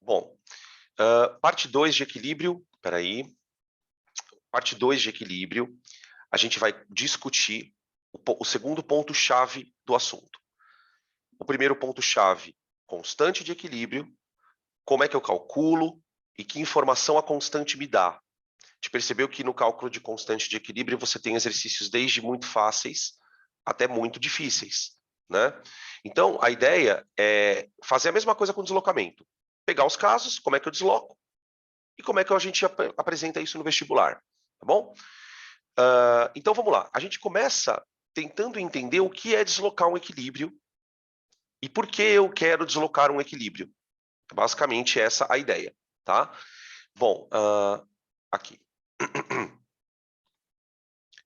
Bom, parte 2 de equilíbrio, espera aí. Parte 2 de equilíbrio, a gente vai discutir o segundo ponto-chave do assunto. O primeiro ponto-chave, constante de equilíbrio, como é que eu calculo e que informação a constante me dá. A gente percebeu que no cálculo de constante de equilíbrio você tem exercícios desde muito fáceis até muito difíceis, né? Então, a ideia é fazer a mesma coisa com deslocamento. Pegar os casos, como é que eu desloco, e como é que a gente apresenta isso no vestibular, tá bom? Então, vamos lá. A gente começa tentando entender o que é deslocar um equilíbrio e por que eu quero deslocar um equilíbrio. Basicamente, essa é a ideia, tá? Bom, aqui.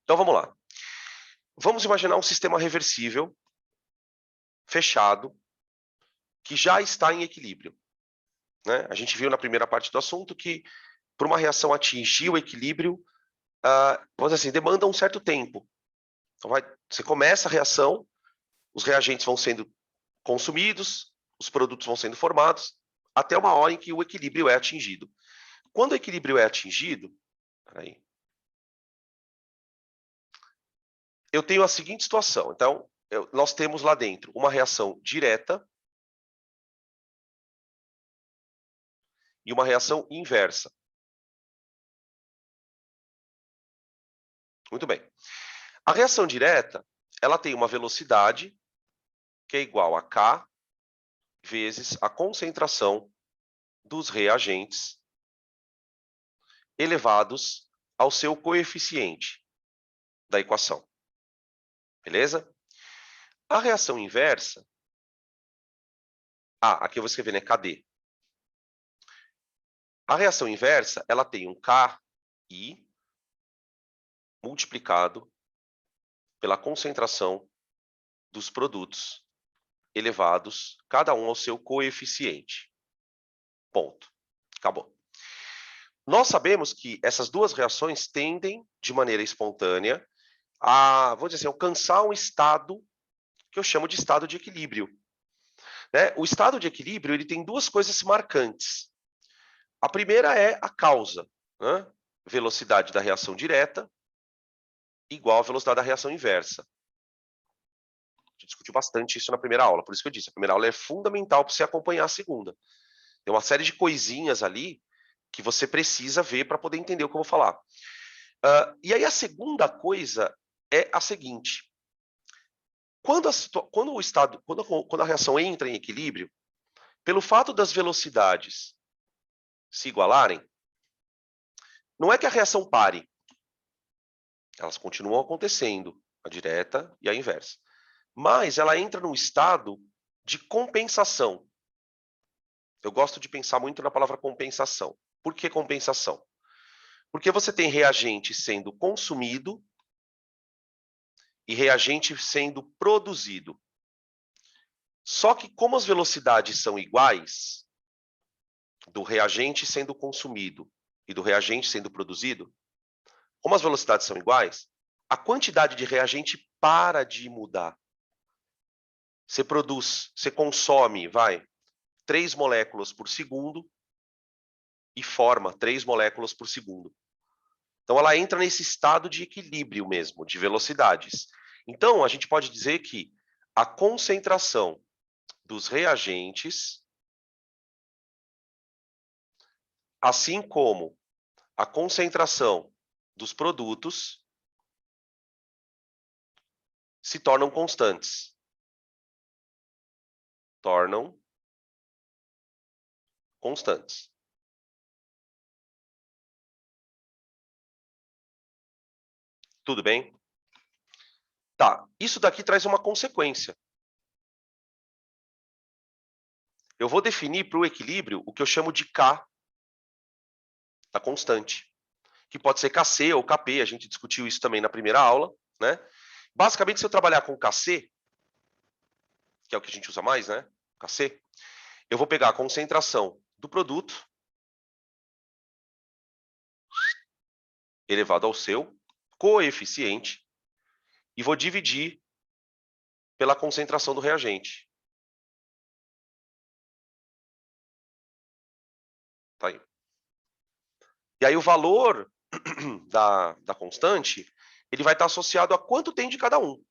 Então, vamos lá. Vamos imaginar um sistema reversível, fechado, que já está em equilíbrio, né? A gente viu na primeira parte do assunto que, para uma reação atingir o equilíbrio, vamos dizer assim, demanda um certo tempo. Então, você começa a reação, os reagentes vão sendo consumidos, os produtos vão sendo formados, até uma hora em que o equilíbrio é atingido. Quando o equilíbrio é atingido, peraí, eu tenho a seguinte situação. Então, nós temos lá dentro uma reação direta e uma reação inversa. Muito bem. A reação direta, ela tem uma velocidade que é igual a K vezes a concentração dos reagentes elevados ao seu coeficiente da equação. Beleza? A reação inversa, aqui eu vou escrever, né, KD. A reação inversa, ela tem um KI multiplicado pela concentração dos produtos elevados, cada um ao seu coeficiente. Ponto. Acabou. Nós sabemos que essas duas reações tendem, de maneira espontânea, a, vamos dizer assim, alcançar um estado que eu chamo de estado de equilíbrio. Né? O estado de equilíbrio ele tem duas coisas marcantes. A primeira é a causa, né? Velocidade da reação direta igual à velocidade da reação inversa. A gente discutiu bastante isso na primeira aula, por isso que eu disse, a primeira aula é fundamental para você acompanhar a segunda. Tem uma série de coisinhas ali que você precisa ver para poder entender o que eu vou falar. E aí a segunda coisa é a seguinte. Quando a reação entra em equilíbrio, pelo fato das velocidades se igualarem, não é que a reação pare, elas continuam acontecendo, a direta e a inversa. Mas ela entra num estado de compensação. Eu gosto de pensar muito na palavra compensação. Por que compensação? Porque você tem reagente sendo consumido e reagente sendo produzido. Só que como as velocidades são iguais, do reagente sendo consumido e do reagente sendo produzido, como as velocidades são iguais, a quantidade de reagente para de mudar. Você produz, você consome, 3 moléculas por segundo e forma 3 moléculas por segundo. Então, ela entra nesse estado de equilíbrio mesmo, de velocidades. Então, a gente pode dizer que a concentração dos reagentes, assim como a concentração dos produtos, se tornam constantes. Tornam constantes. Tudo bem? Tá, isso daqui traz uma consequência. Eu vou definir para o equilíbrio o que eu chamo de K da constante, que pode ser Kc ou Kp, a gente discutiu isso também na primeira aula, né? Basicamente, se eu trabalhar com Kc, que é o que a gente usa mais, né? Kc, eu vou pegar a concentração do produto elevado ao seu coeficiente e vou dividir pela concentração do reagente. Tá aí. E aí o valor da constante, ele vai estar associado a quanto tem de cada um.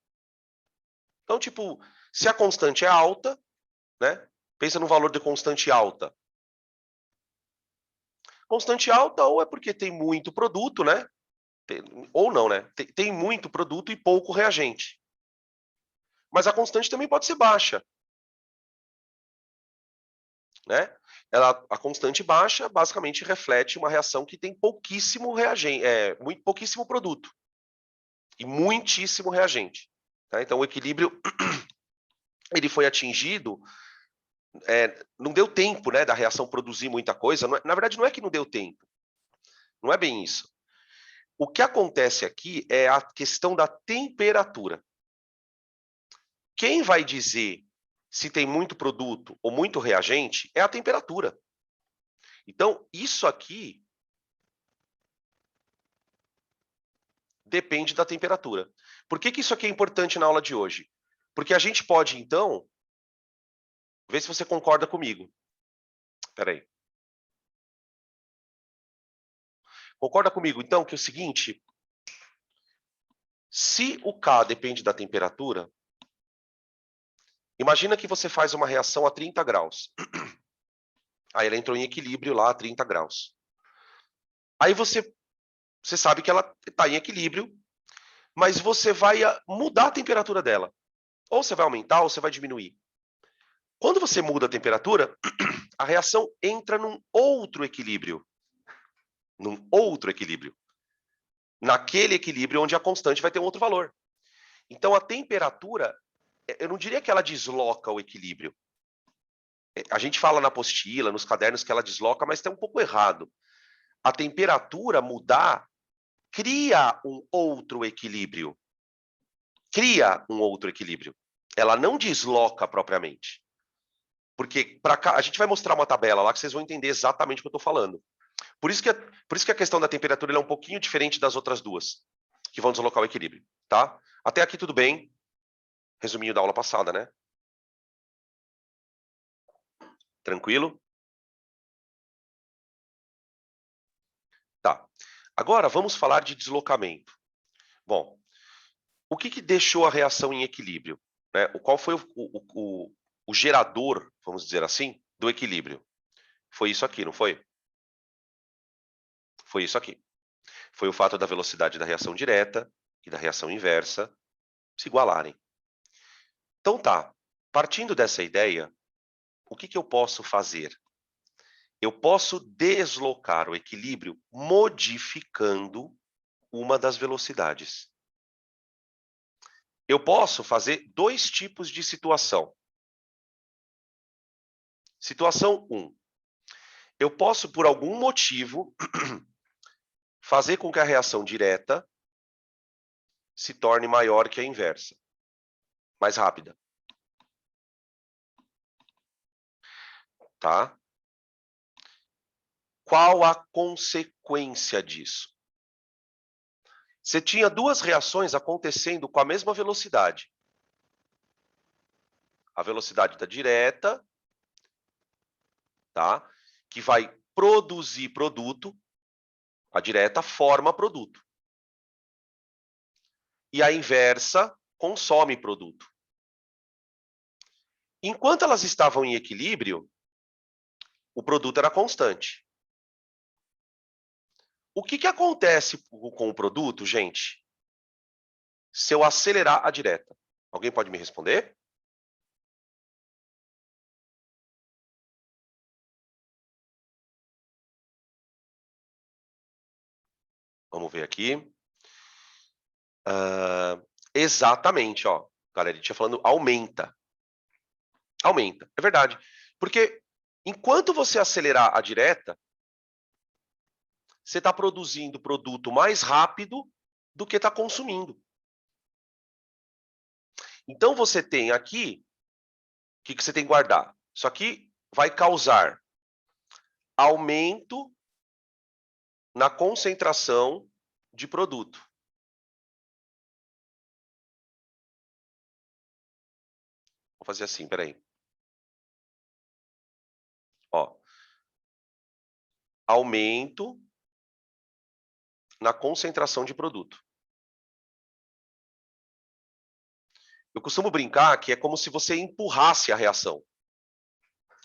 Então, tipo, se a constante é alta, né? Pensa no valor de constante alta. Constante alta ou é porque tem muito produto, né? Ou não, né? Tem muito produto e pouco reagente. Mas a constante também pode ser baixa, né? A constante baixa basicamente reflete uma reação que tem pouquíssimo reagente, muito pouquíssimo produto e muitíssimo reagente. Tá? Então o equilíbrio ele foi atingido, não deu tempo, né, da reação produzir muita coisa. Na verdade, não é que não deu tempo, não é bem isso. O que acontece aqui é a questão da temperatura. Quem vai dizer se tem muito produto ou muito reagente é a temperatura. Então, isso aqui depende da temperatura. Por que isso aqui é importante na aula de hoje? Porque a gente pode, então, ver se você concorda comigo. Espera aí. Concorda comigo, então, que é o seguinte, se o K depende da temperatura, imagina que você faz uma reação a 30 graus. Aí ela entrou em equilíbrio lá a 30 graus. Aí você sabe que ela está em equilíbrio, mas você vai mudar a temperatura dela. Ou você vai aumentar ou você vai diminuir. Quando você muda a temperatura, a reação entra num outro equilíbrio. Num outro equilíbrio. Naquele equilíbrio onde a constante vai ter um outro valor. Então, a temperatura, eu não diria que ela desloca o equilíbrio. A gente fala na apostila, nos cadernos, que ela desloca, mas está um pouco errado. A temperatura mudar cria um outro equilíbrio. Cria um outro equilíbrio. Ela não desloca propriamente. Porque a gente vai mostrar uma tabela lá que vocês vão entender exatamente o que eu estou falando. Por isso que a questão da temperatura é um pouquinho diferente das outras duas, que vão deslocar o equilíbrio, tá? Até aqui tudo bem. Resuminho da aula passada, né? Tranquilo? Tá. Agora vamos falar de deslocamento. Bom, o que deixou a reação em equilíbrio? Né? Qual foi o gerador, vamos dizer assim, do equilíbrio? Foi isso aqui, não foi? Foi isso aqui. Foi o fato da velocidade da reação direta e da reação inversa se igualarem. Então tá, partindo dessa ideia, o que eu posso fazer? Eu posso deslocar o equilíbrio modificando uma das velocidades. Eu posso fazer dois tipos de situação. Situação 1. Eu posso, por algum motivo, fazer com que a reação direta se torne maior que a inversa, mais rápida. Tá? Qual a consequência disso? Você tinha duas reações acontecendo com a mesma velocidade. A velocidade da direta, tá? Que vai produzir produto, a direta forma produto. E a inversa consome produto. Enquanto elas estavam em equilíbrio, o produto era constante. O que acontece com o produto, gente, se eu acelerar a direta? Alguém pode me responder? Vamos ver aqui. Exatamente, ó. Galera, tinha falando aumenta. Aumenta, é verdade. Porque enquanto você acelerar a direta, você está produzindo produto mais rápido do que está consumindo. Então, você tem aqui, o que você tem que guardar? Isso aqui vai causar aumento na concentração de produto. Vou fazer assim, peraí. Ó, aumento na concentração de produto. Eu costumo brincar que é como se você empurrasse a reação.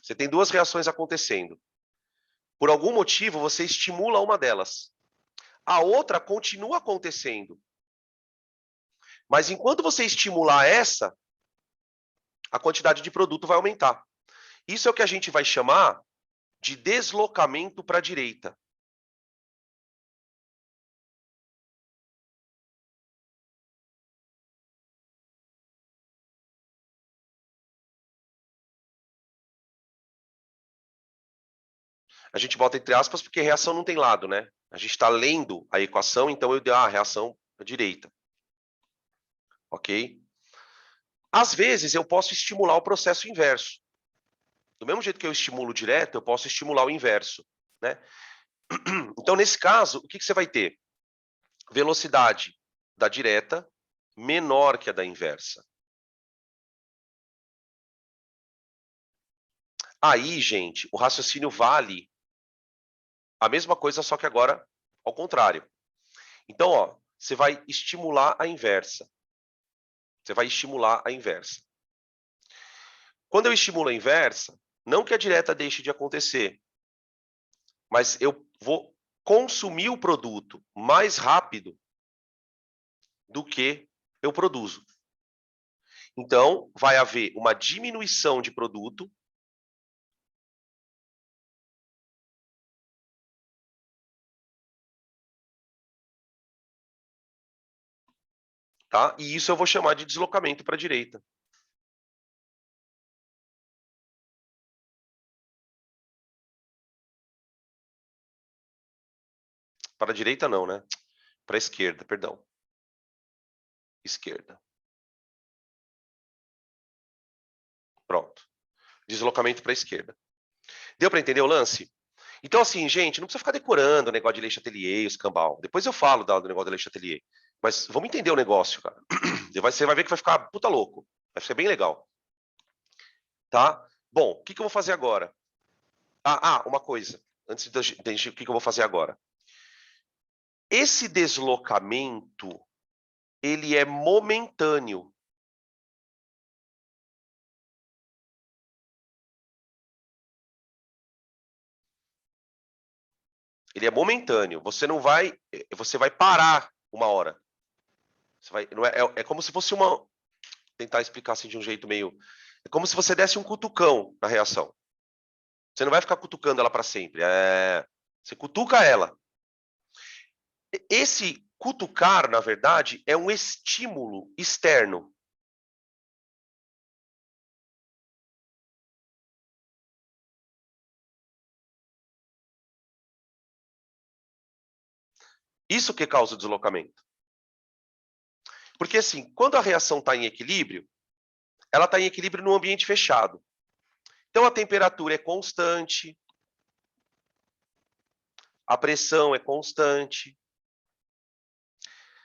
Você tem duas reações acontecendo. Por algum motivo, você estimula uma delas. A outra continua acontecendo. Mas enquanto você estimular essa, a quantidade de produto vai aumentar. Isso é o que a gente vai chamar de deslocamento para a direita. A gente bota entre aspas porque reação não tem lado, né? A gente está lendo a equação, então eu dei a reação à direita. Ok? Às vezes, eu posso estimular o processo inverso. Do mesmo jeito que eu estimulo direto, eu posso estimular o inverso, né? Então, nesse caso, o que você vai ter? Velocidade da direta menor que a da inversa. Aí, gente, o raciocínio vale a mesma coisa, só que agora ao contrário. Então, ó, você vai estimular a inversa. Você vai estimular a inversa. Quando eu estimulo a inversa, não que a direta deixe de acontecer, mas eu vou consumir o produto mais rápido do que eu produzo. Então, vai haver uma diminuição de produto tá? E isso eu vou chamar de deslocamento para a direita. Para a direita não, né? Para a esquerda, perdão. Esquerda. Pronto. Deslocamento para a esquerda. Deu para entender o lance? Então, assim, gente, não precisa ficar decorando o negócio de Le Chatelier e os cambal. Depois eu falo do negócio de Le Chatelier. Mas vamos entender o negócio, cara. Você vai ver que vai ficar puta louco. Vai ser bem legal. Tá? Bom, o que eu vou fazer agora? Uma coisa. Antes de o que eu vou fazer agora? Esse deslocamento, ele é momentâneo. Ele é momentâneo. Você vai parar uma hora. Não é como se fosse uma. Tentar explicar assim de um jeito meio. É como se você desse um cutucão na reação. Você não vai ficar cutucando ela para sempre. Você cutuca ela. Esse cutucar, na verdade, é um estímulo externo. Isso que causa o deslocamento. Porque, assim, quando a reação está em equilíbrio, ela está em equilíbrio no ambiente fechado. Então, a temperatura é constante, a pressão é constante.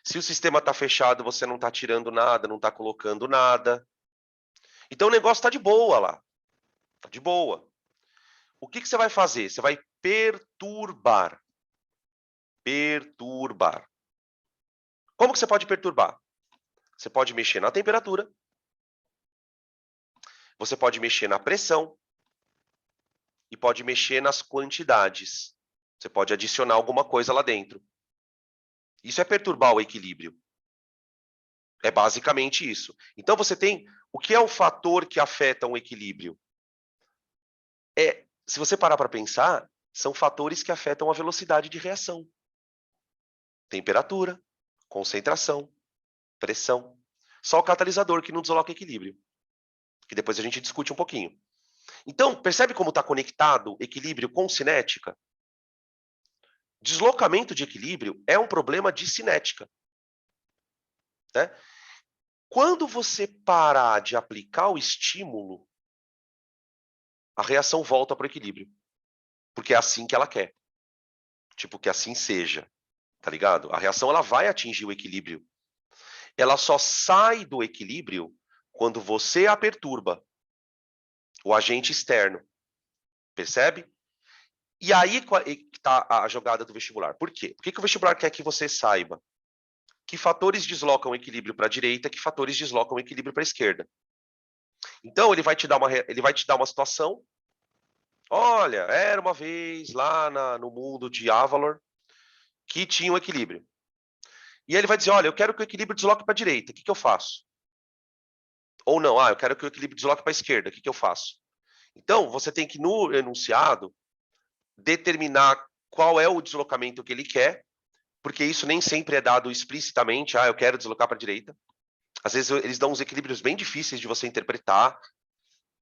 Se o sistema está fechado, você não está tirando nada, não está colocando nada. Então, o negócio está de boa lá. Está de boa. O que você vai fazer? Você vai perturbar. Perturbar. Como que você pode perturbar? Você pode mexer na temperatura. Você pode mexer na pressão. E pode mexer nas quantidades. Você pode adicionar alguma coisa lá dentro. Isso é perturbar o equilíbrio. É basicamente isso. Então, você tem... O que é o fator que afeta um equilíbrio? Se você parar para pensar, são fatores que afetam a velocidade de reação. Temperatura, concentração, pressão. Só o catalisador que não desloca equilíbrio. Que depois a gente discute um pouquinho. Então, percebe como está conectado equilíbrio com cinética? Deslocamento de equilíbrio é um problema de cinética. Né? Quando você parar de aplicar o estímulo, a reação volta para o equilíbrio. Porque é assim que ela quer. Tipo, que assim seja. Tá ligado? A reação ela vai atingir o equilíbrio. Ela só sai do equilíbrio quando você a perturba. O agente externo. Percebe? E aí está a jogada do vestibular. Por quê? Por que o vestibular quer que você saiba que fatores deslocam o equilíbrio para a direita, que fatores deslocam o equilíbrio para a esquerda? Então, ele vai te dar uma situação. Olha, era uma vez lá no mundo de Avalor que tinha um equilíbrio. E ele vai dizer, olha, eu quero que o equilíbrio desloque para a direita, o que eu faço? Ou não, eu quero que o equilíbrio desloque para a esquerda, o que eu faço? Então, você tem que, no enunciado, determinar qual é o deslocamento que ele quer, porque isso nem sempre é dado explicitamente, eu quero deslocar para a direita. Às vezes eles dão uns equilíbrios bem difíceis de você interpretar,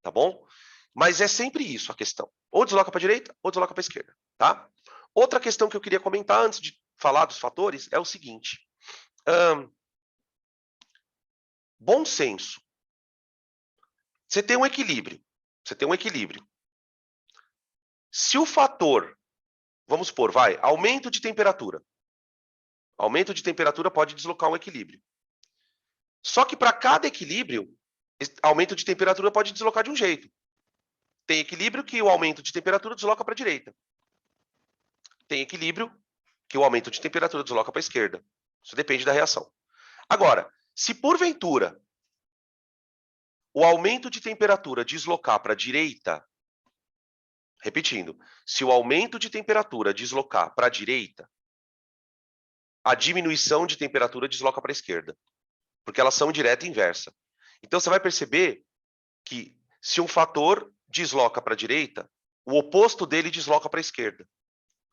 tá bom? Mas é sempre isso a questão. Ou desloca para a direita, ou desloca para a esquerda, tá? Outra questão que eu queria comentar antes de falar dos fatores é o seguinte. Bom senso. Você tem um equilíbrio. Se o fator, vamos supor, aumento de temperatura. Aumento de temperatura pode deslocar um equilíbrio. Só que para cada equilíbrio, aumento de temperatura pode deslocar de um jeito. Tem equilíbrio que o aumento de temperatura desloca para a direita. Tem equilíbrio que o aumento de temperatura desloca para a esquerda. Isso depende da reação. Agora, se porventura o aumento de temperatura deslocar para a direita, repetindo, se o aumento de temperatura deslocar para a direita, a diminuição de temperatura desloca para a esquerda, porque elas são direta e inversa. Então, você vai perceber que se um fator desloca para a direita, o oposto dele desloca para a esquerda,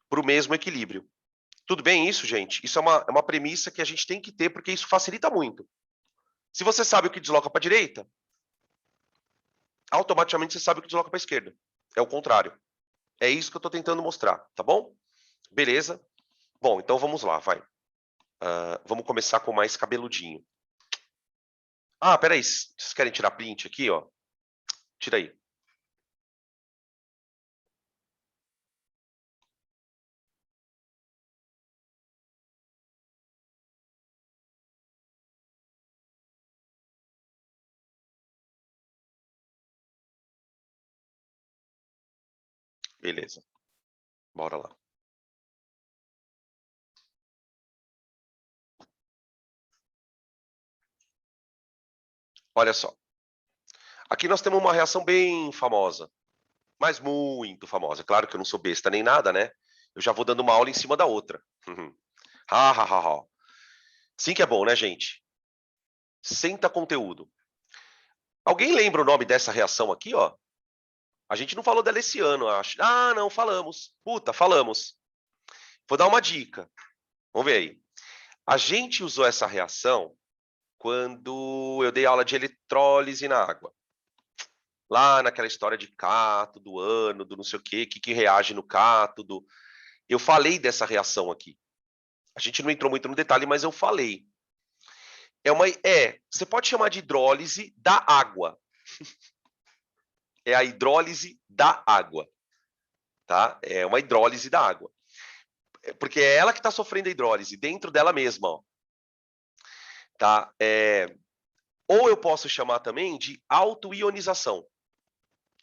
para o mesmo equilíbrio. Tudo bem isso, gente? Isso é uma premissa que a gente tem que ter, porque isso facilita muito. Se você sabe o que desloca para a direita, automaticamente você sabe o que desloca para a esquerda. É o contrário. É isso que eu estou tentando mostrar, tá bom? Beleza? Bom, então vamos lá, vai. Vamos começar com o mais cabeludinho. Peraí, vocês querem tirar print aqui, ó? Tira aí. Beleza. Bora lá. Olha só. Aqui nós temos uma reação bem famosa, mas muito famosa. Claro que eu não sou besta nem nada, né? Eu já vou dando uma aula em cima da outra. Sim que é bom, né, gente? Senta conteúdo. Alguém lembra o nome dessa reação aqui, ó? A gente não falou dela esse ano, acho. Não, falamos. Puta, falamos. Vou dar uma dica. Vamos ver aí. A gente usou essa reação quando eu dei aula de eletrólise na água. Lá naquela história de cátodo, ânodo, não sei o quê, que reage no cátodo. Eu falei dessa reação aqui. A gente não entrou muito no detalhe, mas eu falei. Você pode chamar de hidrólise da água. É a hidrólise da água, tá? É uma hidrólise da água. Porque é ela que está sofrendo a hidrólise, dentro dela mesma, ó. Tá? Ou eu posso chamar também de autoionização.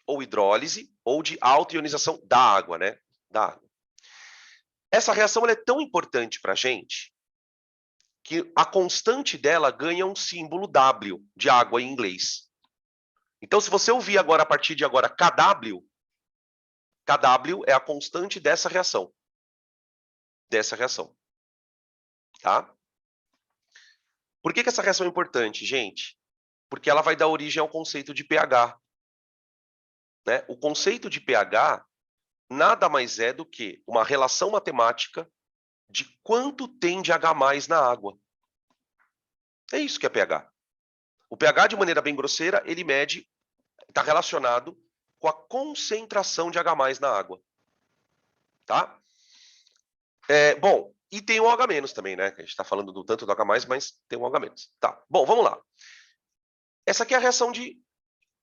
Ou hidrólise, ou de autoionização da água, né? Da água. Essa reação ela é tão importante para a gente que a constante dela ganha um símbolo W de água em inglês. Então, se você ouvir agora, a partir de agora, KW, KW é a constante dessa reação. Tá? Por que essa reação é importante, gente? Porque ela vai dar origem ao conceito de pH. Né? O conceito de pH nada mais é do que uma relação matemática de quanto tem de H+ na água. É isso que é pH. O pH, de maneira bem grosseira, ele mede, está relacionado com a concentração de H+ na água. Tá? Bom, e tem um OH- também, né? A gente está falando tanto do H+, mas tem um OH-. Tá, bom, vamos lá. Essa aqui é a reação de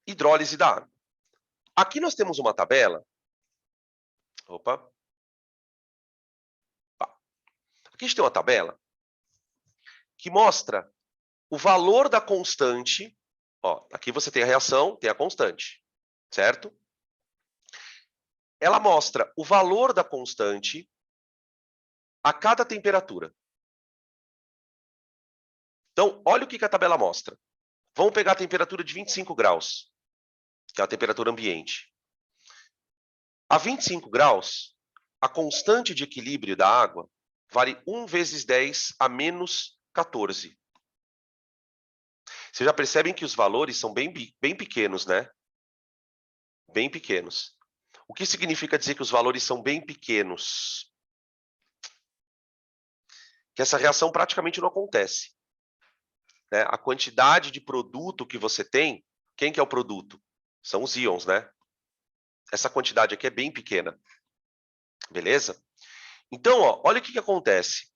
hidrólise da água. Aqui nós temos uma tabela. Opa. Aqui a gente tem uma tabela que mostra o valor da constante. Ó, aqui você tem a reação, tem a constante, certo? ela mostra o valor da constante a cada temperatura. Então, olha o que a tabela mostra. Vamos pegar a temperatura de 25 graus, que é a temperatura ambiente. A 25 graus, a constante de equilíbrio da água vale 1 vezes 10 a menos 14. Vocês já percebem que os valores são bem pequenos, né? Bem pequenos. O que significa dizer que os valores são bem pequenos? Que essa reação praticamente não acontece. Né? A quantidade de produto que você tem, quem que é o produto? São os íons, né? Essa quantidade aqui é bem pequena. Beleza? Então, ó, olha o que acontece.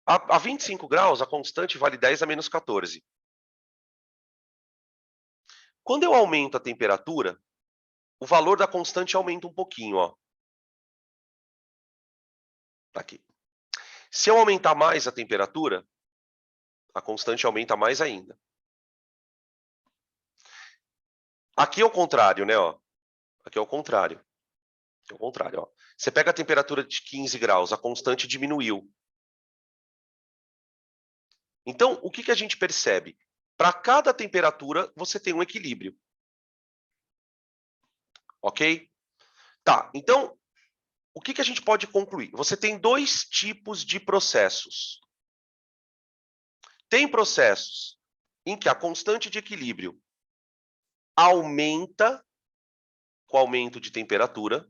A 25 graus, a constante vale 10 a menos 14. Quando eu aumento a temperatura, o valor da constante aumenta um pouquinho, ó. Tá aqui. Se eu aumentar mais a temperatura, a constante aumenta mais ainda. Aqui é o contrário, né? Ó. Aqui é o contrário. Aqui é o contrário, ó. Você pega a temperatura de 15 graus, a constante diminuiu. Então, o que a gente percebe? Para cada temperatura, você tem um equilíbrio. Ok? Tá, então, o que a gente pode concluir? Você tem dois tipos de processos. Tem processos em que a constante de equilíbrio aumenta com o aumento de temperatura.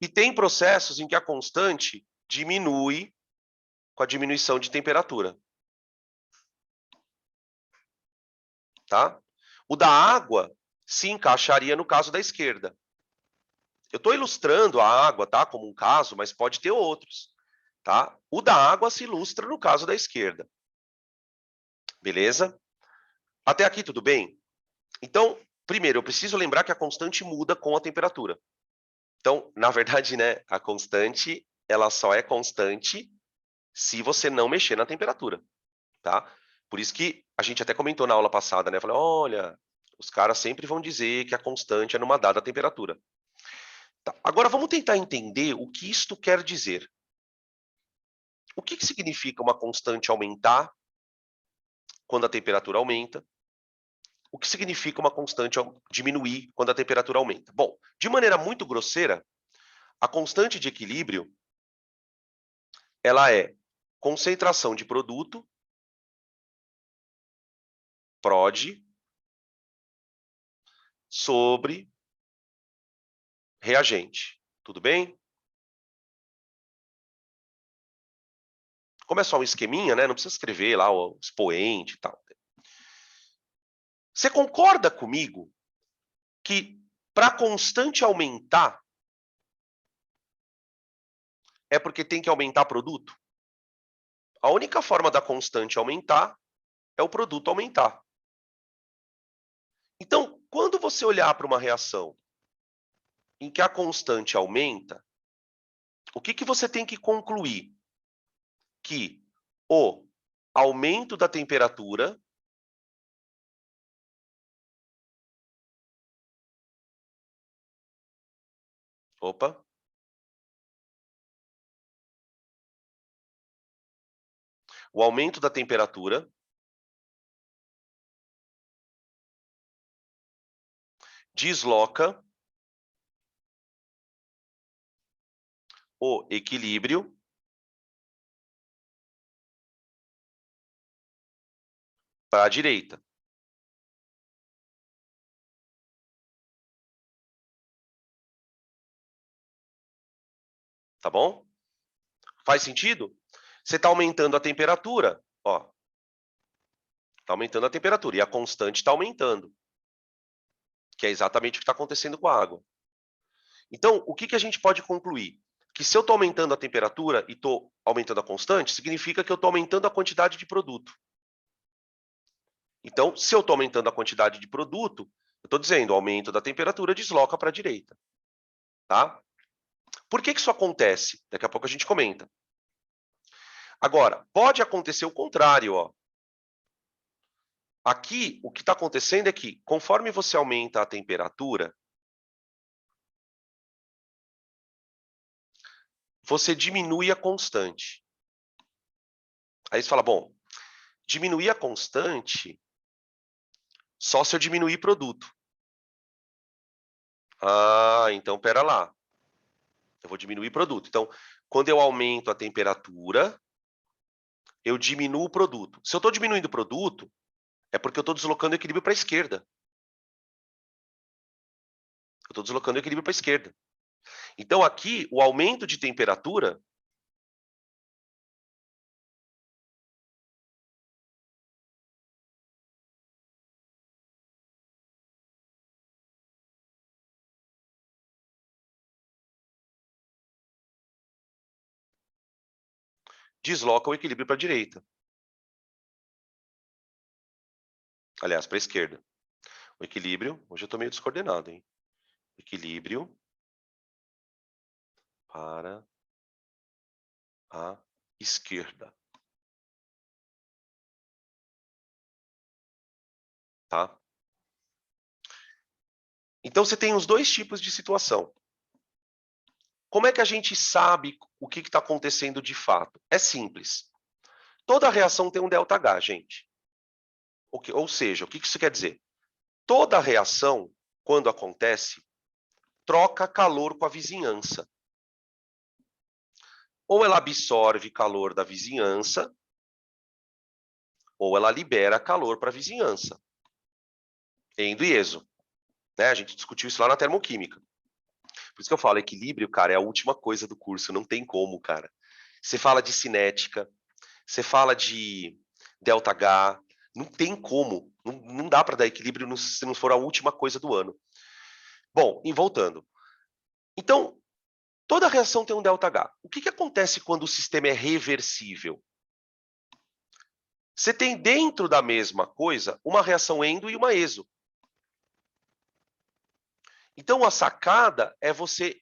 E tem processos em que a constante diminui com a diminuição de temperatura. Tá? O da água se encaixaria no caso da esquerda. Eu estou ilustrando a água, tá, como um caso, mas pode ter outros. Tá? O da água se ilustra no caso da esquerda. Beleza? Até aqui tudo bem? Então, primeiro, eu preciso lembrar que a constante muda com a temperatura. Então, na verdade, né, a constante, ela só é constante se você não mexer na temperatura, tá? Por isso que a gente até comentou na aula passada, né? Falei, olha, os caras sempre vão dizer que a constante é numa dada temperatura. Tá. Agora, vamos tentar entender o que isto quer dizer. O que significa uma constante aumentar quando a temperatura aumenta? O que significa uma constante diminuir quando a temperatura aumenta? Bom, de maneira muito grosseira, a constante de equilíbrio ela é concentração de produto, prod, sobre reagente. Tudo bem? Como é só um esqueminha, né? Não precisa escrever lá o expoente e tal. Você concorda comigo que para a constante aumentar é porque tem que aumentar produto? A única forma da constante aumentar é o produto aumentar. Então, quando você olhar para uma reação em que a constante aumenta, o que você tem que concluir? Que o aumento da temperatura o aumento da temperatura desloca o equilíbrio para a direita. Tá bom? Faz sentido? Você está aumentando a temperatura, ó. Está aumentando a temperatura e a constante está aumentando, que é exatamente o que está acontecendo com a água. Então, o que a gente pode concluir? Que se eu estou aumentando a temperatura e estou aumentando a constante, significa que eu estou aumentando a quantidade de produto. Então, se eu estou aumentando a quantidade de produto, eu estou dizendo, o aumento da temperatura desloca para a direita. Tá? Por que isso acontece? Daqui a pouco a gente comenta. Agora, pode acontecer o contrário. Ó. Aqui, o que está acontecendo é que, conforme você aumenta a temperatura, você diminui a constante. Aí você fala, bom, diminuir a constante só se eu diminuir produto. Ah, então pera lá. Eu vou diminuir produto. Então, quando eu aumento a temperatura, eu diminuo o produto. Se eu estou diminuindo o produto, é porque eu estou deslocando o equilíbrio para a esquerda. Eu estou deslocando o equilíbrio para a esquerda. Então, aqui, o aumento de temperatura desloca o equilíbrio para a direita. Aliás, para a esquerda. O equilíbrio, hoje eu estou meio descoordenado, hein? Equilíbrio para a esquerda. Tá? Então, você tem os dois tipos de situação. Como é que a gente sabe o que está acontecendo de fato? É simples. Toda reação tem um ΔH, gente. Ou seja, o que isso quer dizer? Toda reação, quando acontece, troca calor com a vizinhança. Ou ela absorve calor da vizinhança, ou ela libera calor para a vizinhança. Endo e exo. Né? A gente discutiu isso lá na termoquímica. Por isso que eu falo, equilíbrio, cara, é a última coisa do curso, não tem como, cara. Você fala de cinética, você fala de ΔH, não tem como. Não dá para dar equilíbrio se não for a última coisa do ano. Bom, e voltando. Então, toda reação tem um ΔH. O que acontece quando o sistema é reversível? Você tem dentro da mesma coisa uma reação endo e uma exo. Então, a sacada é você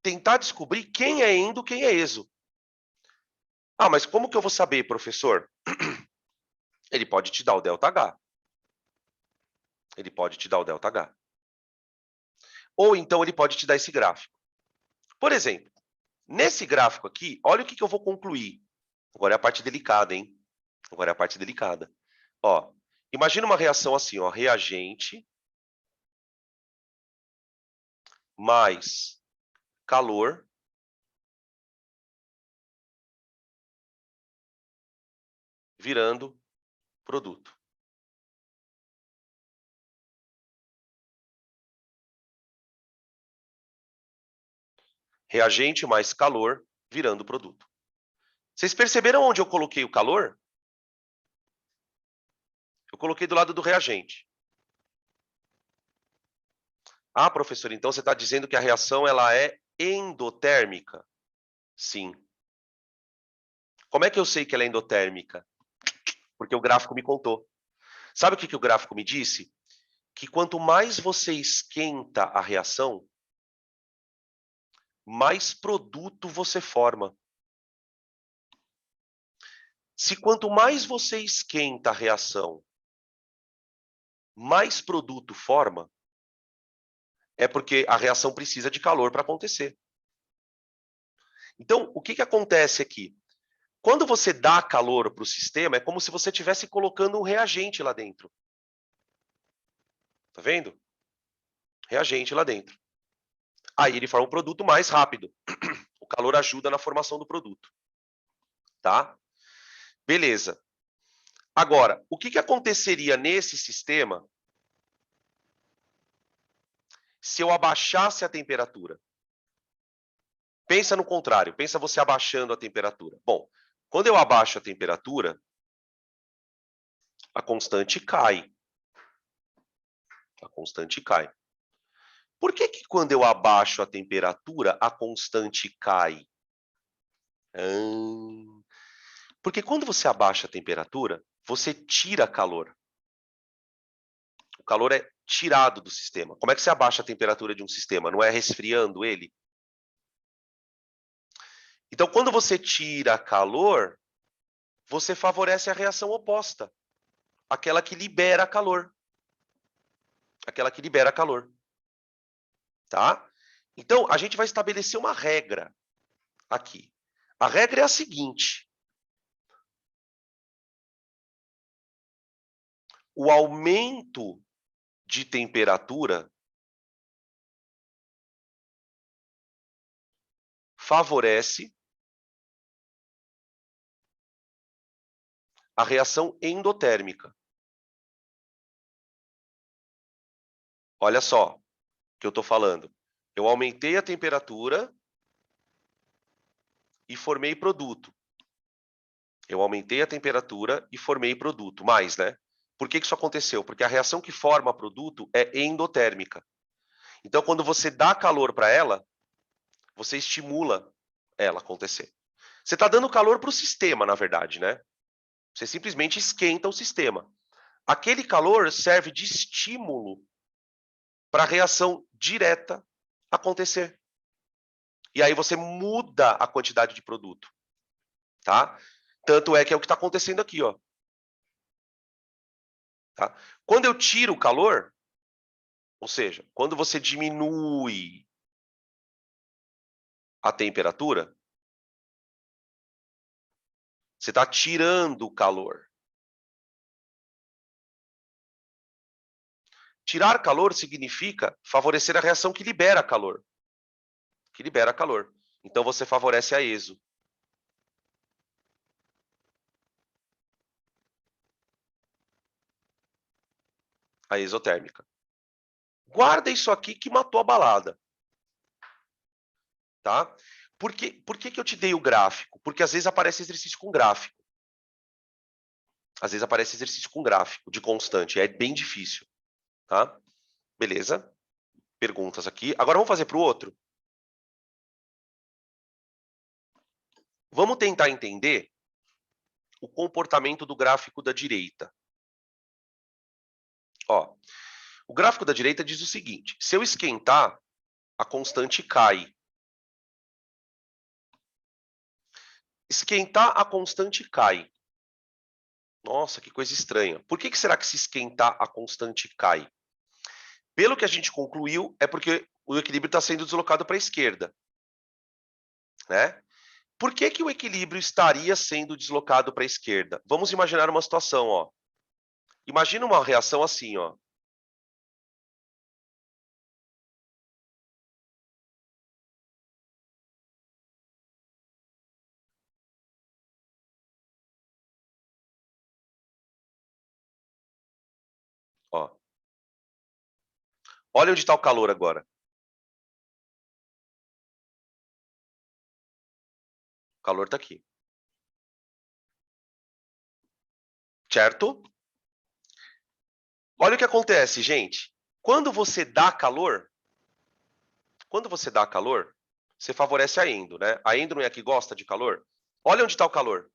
tentar descobrir quem é endo, quem é exo. Ah, mas como que eu vou saber, professor? Ele pode te dar o ΔH. Ele pode te dar o ΔH. Ou então ele pode te dar esse gráfico. Por exemplo, nesse gráfico aqui, olha o que eu vou concluir. Agora é a parte delicada, hein? Agora é a parte delicada. Ó, imagina uma reação assim, ó, reagente mais calor virando produto. Reagente mais calor virando produto. Vocês perceberam onde eu coloquei o calor? Eu coloquei do lado do reagente. Ah, professor, então você está dizendo que a reação ela é endotérmica? Sim. Como é que eu sei que ela é endotérmica? Porque o gráfico me contou. Sabe o que o gráfico me disse? Que quanto mais você esquenta a reação, mais produto você forma. Se quanto mais você esquenta a reação, mais produto forma, é porque a reação precisa de calor para acontecer. Então, o que acontece aqui? Quando você dá calor para o sistema, é como se você estivesse colocando um reagente lá dentro. Tá vendo? Reagente lá dentro. Aí ele forma um produto mais rápido. O calor ajuda na formação do produto. Tá? Beleza. Agora, o que aconteceria nesse sistema se eu abaixasse a temperatura? Pensa no contrário, pensa você abaixando a temperatura. Bom, quando eu abaixo a temperatura, a constante cai. A constante cai. Por que quando eu abaixo a temperatura, a constante cai? Porque quando você abaixa a temperatura, você tira calor. O calor é tirado do sistema. Como é que você abaixa a temperatura de um sistema? Não é resfriando ele? Então, quando você tira calor, você favorece a reação oposta. aquela que libera calor. Aquela que libera calor. Tá? Então, a gente vai estabelecer uma regra aqui. A regra é a seguinte. O aumento de temperatura favorece a reação endotérmica. Olha só o que eu estou falando. Eu aumentei a temperatura e formei produto. Eu aumentei a temperatura e formei produto. Mais, né? Por que isso aconteceu? Porque a reação que forma produto é endotérmica. Então, quando você dá calor para ela, você estimula ela a acontecer. Você está dando calor para o sistema, na verdade, né? Você simplesmente esquenta o sistema. Aquele calor serve de estímulo para a reação direta acontecer. E aí você muda a quantidade de produto. Tá? Tanto é que é o que está acontecendo aqui. Ó. Tá? Quando eu tiro o calor, ou seja, quando você diminui a temperatura, você está tirando o calor. Tirar calor significa favorecer a reação que libera calor. Que libera calor. Então você favorece a exo. A exotérmica. Guarda isso aqui que matou a balada. Tá? Por que eu te dei o gráfico? Porque às vezes aparece exercício com gráfico. Às vezes aparece exercício com gráfico, de constante. É bem difícil. Tá? Beleza? Perguntas aqui. Agora vamos fazer para o outro? Vamos tentar entender o comportamento do gráfico da direita. Ó, o gráfico da direita diz o seguinte: se eu esquentar, a constante cai. Esquentar, a constante cai. Nossa, que coisa estranha. Por que será que se esquentar, a constante cai? Pelo que a gente concluiu, é porque o equilíbrio está sendo deslocado para a esquerda. Né? Por que o equilíbrio estaria sendo deslocado para a esquerda? Vamos imaginar uma situação. Ó. Imagina uma reação assim. Ó. Ó. Olha onde está o calor agora. O calor está aqui. Certo? Olha o que acontece, gente. Quando você dá calor, você favorece a endo, né? A endo não é a que gosta de calor? Olha onde está o calor.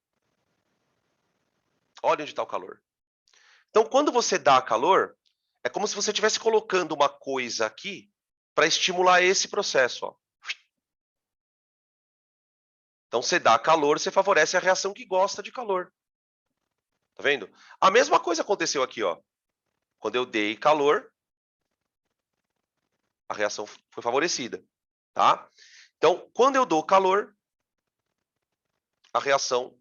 Olha onde está o calor. Então, quando você dá calor, é como se você estivesse colocando uma coisa aqui para estimular esse processo. Ó. Então, você dá calor, você favorece a reação que gosta de calor. Tá vendo? A mesma coisa aconteceu aqui, ó. Quando eu dei calor, a reação foi favorecida, tá? Então, quando eu dou calor, a reação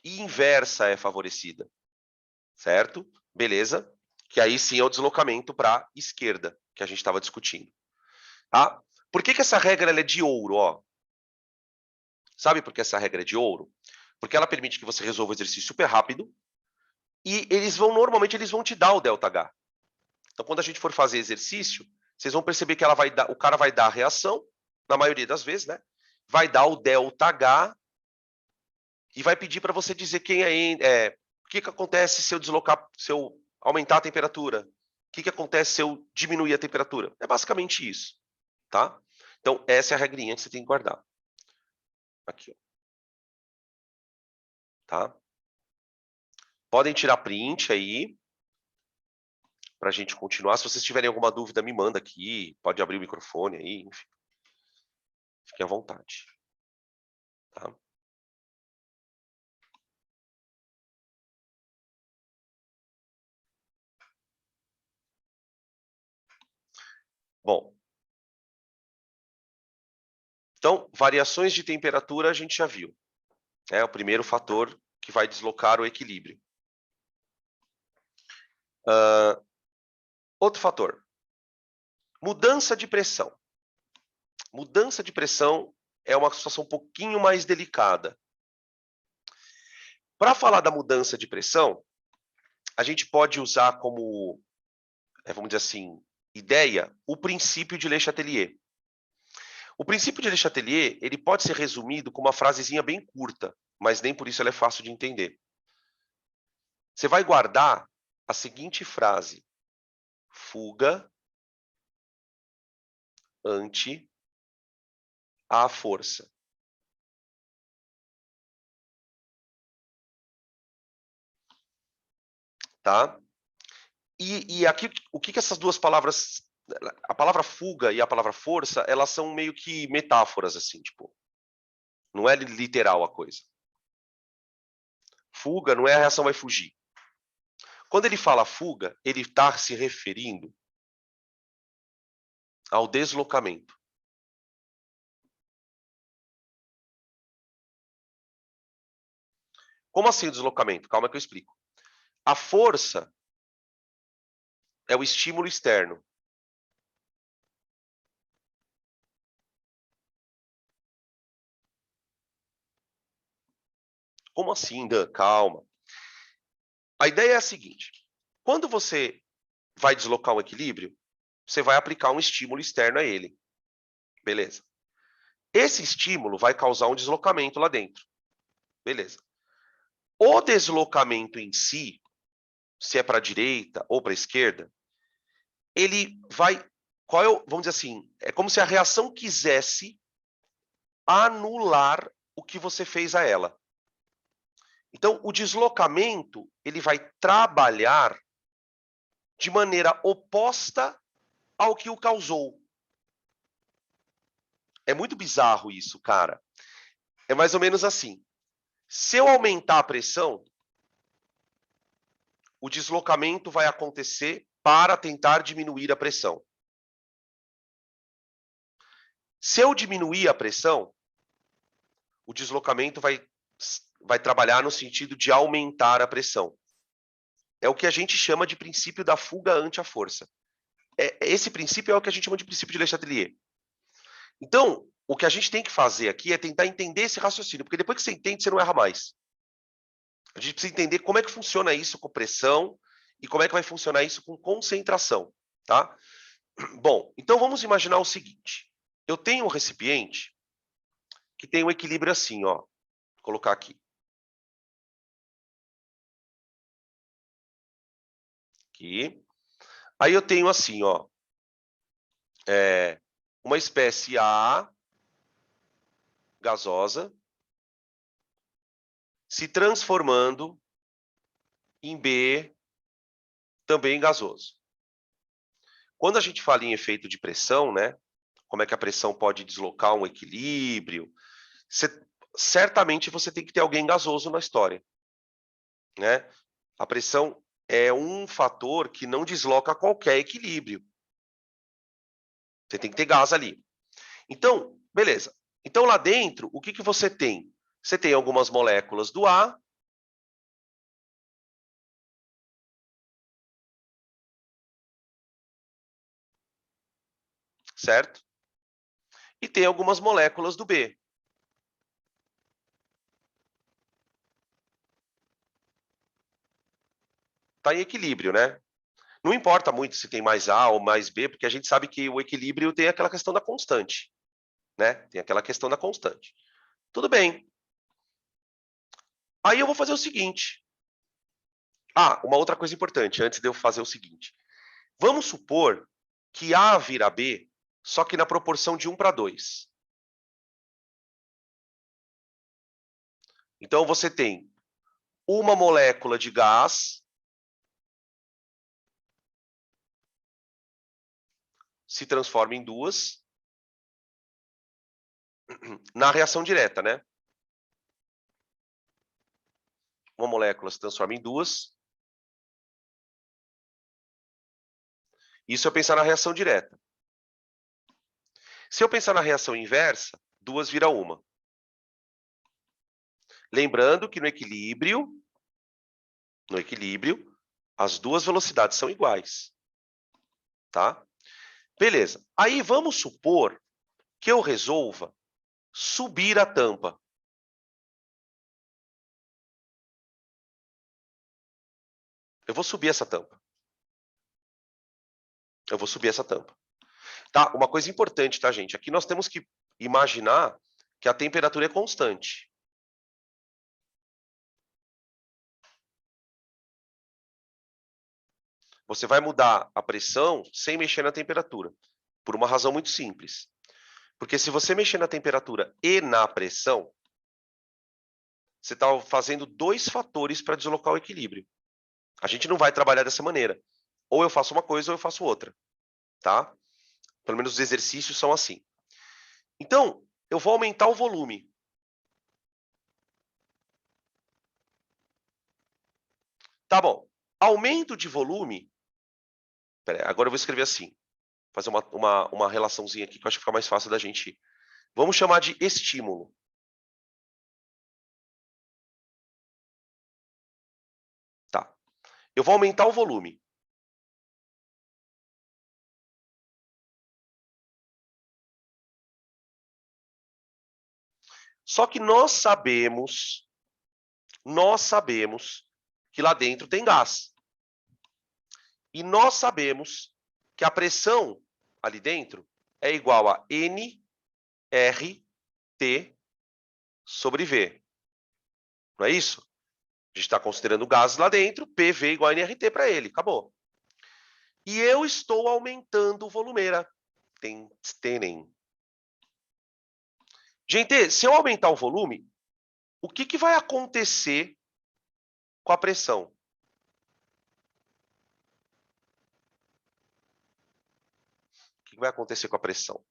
inversa é favorecida, certo? Beleza? Que aí sim é o deslocamento para a esquerda, que a gente estava discutindo. Tá? Por que essa regra ela é de ouro? Ó? Sabe por que essa regra é de ouro? Porque ela permite que você resolva o exercício super rápido e normalmente eles vão te dar o ΔH. Então, quando a gente for fazer exercício, vocês vão perceber que o cara vai dar a reação, na maioria das vezes, né? Vai dar o ΔH e vai pedir para você dizer o que acontece se eu se eu aumentar a temperatura? O que acontece se eu diminuir a temperatura? É basicamente isso, tá? Então, essa é a regrinha que você tem que guardar. Aqui, ó. Tá? Podem tirar print aí, para a gente continuar. Se vocês tiverem alguma dúvida, me manda aqui. Pode abrir o microfone aí, enfim. Fiquem à vontade. Tá? Bom, então, variações de temperatura a gente já viu. É o primeiro fator que vai deslocar o equilíbrio. Outro fator, mudança de pressão. Mudança de pressão é uma situação um pouquinho mais delicada. Para falar da mudança de pressão, a gente pode usar como, vamos dizer assim, ideia, o princípio de Le Chatelier. O princípio de Le Chatelier, ele pode ser resumido com uma frasezinha bem curta, mas nem por isso ela é fácil de entender. Você vai guardar a seguinte frase: fuga ante a força. Tá? E aqui, o que essas duas palavras, a palavra fuga e a palavra força, elas são meio que metáforas, assim, tipo, não é literal a coisa. Fuga não é a reação vai fugir. Quando ele fala fuga, ele está se referindo ao deslocamento. Como assim o deslocamento? Calma que eu explico. A força é o estímulo externo. Como assim, Dan? Calma. A ideia é a seguinte: quando você vai deslocar um equilíbrio, você vai aplicar um estímulo externo a ele. Beleza. Esse estímulo vai causar um deslocamento lá dentro. Beleza. O deslocamento em si, se é para a direita ou para a esquerda, ele vai. Qual é o, vamos dizer assim, é como se a reação quisesse anular o que você fez a ela. Então, o deslocamento ele vai trabalhar de maneira oposta ao que o causou. É muito bizarro isso, cara. É mais ou menos assim. Se eu aumentar a pressão, o deslocamento vai acontecer para tentar diminuir a pressão. Se eu diminuir a pressão, o deslocamento vai trabalhar no sentido de aumentar a pressão. É o que a gente chama de princípio da fuga ante a força. Esse princípio é o que a gente chama de princípio de Le Chatelier. Então, o que a gente tem que fazer aqui é tentar entender esse raciocínio, porque depois que você entende, você não erra mais. A gente precisa entender como é que funciona isso com pressão e como é que vai funcionar isso com concentração, tá? Bom, então vamos imaginar o seguinte. Eu tenho um recipiente que tem um equilíbrio assim, ó. Vou colocar aqui. Aqui. Aí eu tenho assim, ó. Uma espécie A gasosa se transformando em B também gasoso. Quando a gente fala em efeito de pressão, né? Como é que a pressão pode deslocar um equilíbrio? Certamente você tem que ter alguém gasoso na história, né? A pressão é um fator que não desloca qualquer equilíbrio. Você tem que ter gás ali. Então, beleza. Então, lá dentro, o que, que você tem? Você tem algumas moléculas do A, certo? E tem algumas moléculas do B. Está em equilíbrio, né? Não importa muito se tem mais A ou mais B, porque a gente sabe que o equilíbrio tem aquela questão da constante, né? Tem aquela questão da constante. Tudo bem. Aí eu vou fazer o seguinte. Ah, uma outra coisa importante, antes de eu fazer o seguinte. Vamos supor que A vira B, só que na proporção de 1:2. Então, você tem uma molécula de gás se transforma em duas na reação direta, né? Uma molécula se transforma em duas. Isso é pensar na reação direta. Se eu pensar na reação inversa, 2 vira 1. Lembrando que no equilíbrio, as duas velocidades são iguais. Tá? Beleza. Aí vamos supor que eu resolva subir a tampa. Eu vou subir essa tampa. Tá? Uma coisa importante, tá, gente? Aqui nós temos que imaginar que a temperatura é constante. Você vai mudar a pressão sem mexer na temperatura, por uma razão muito simples. Porque se você mexer na temperatura e na pressão, você está fazendo 2 fatores para deslocar o equilíbrio. A gente não vai trabalhar dessa maneira. Ou eu faço uma coisa ou eu faço outra. Tá? Pelo menos os exercícios são assim. Então, eu vou aumentar o volume. Tá bom. Aumento de volume. Pera aí, agora eu vou escrever assim. Fazer uma relaçãozinha aqui que eu acho que fica mais fácil da gente. Vamos chamar de estímulo. Tá. Eu vou aumentar o volume. Só que nós sabemos que lá dentro tem gás. E nós sabemos que a pressão ali dentro é igual a nRT sobre V. Não é isso? A gente está considerando gases lá dentro, PV igual a nRT para ele. Acabou. E eu estou aumentando o volumeira. Tenem. Gente, se eu aumentar o volume, o que vai acontecer com a pressão? O que vai acontecer com a pressão?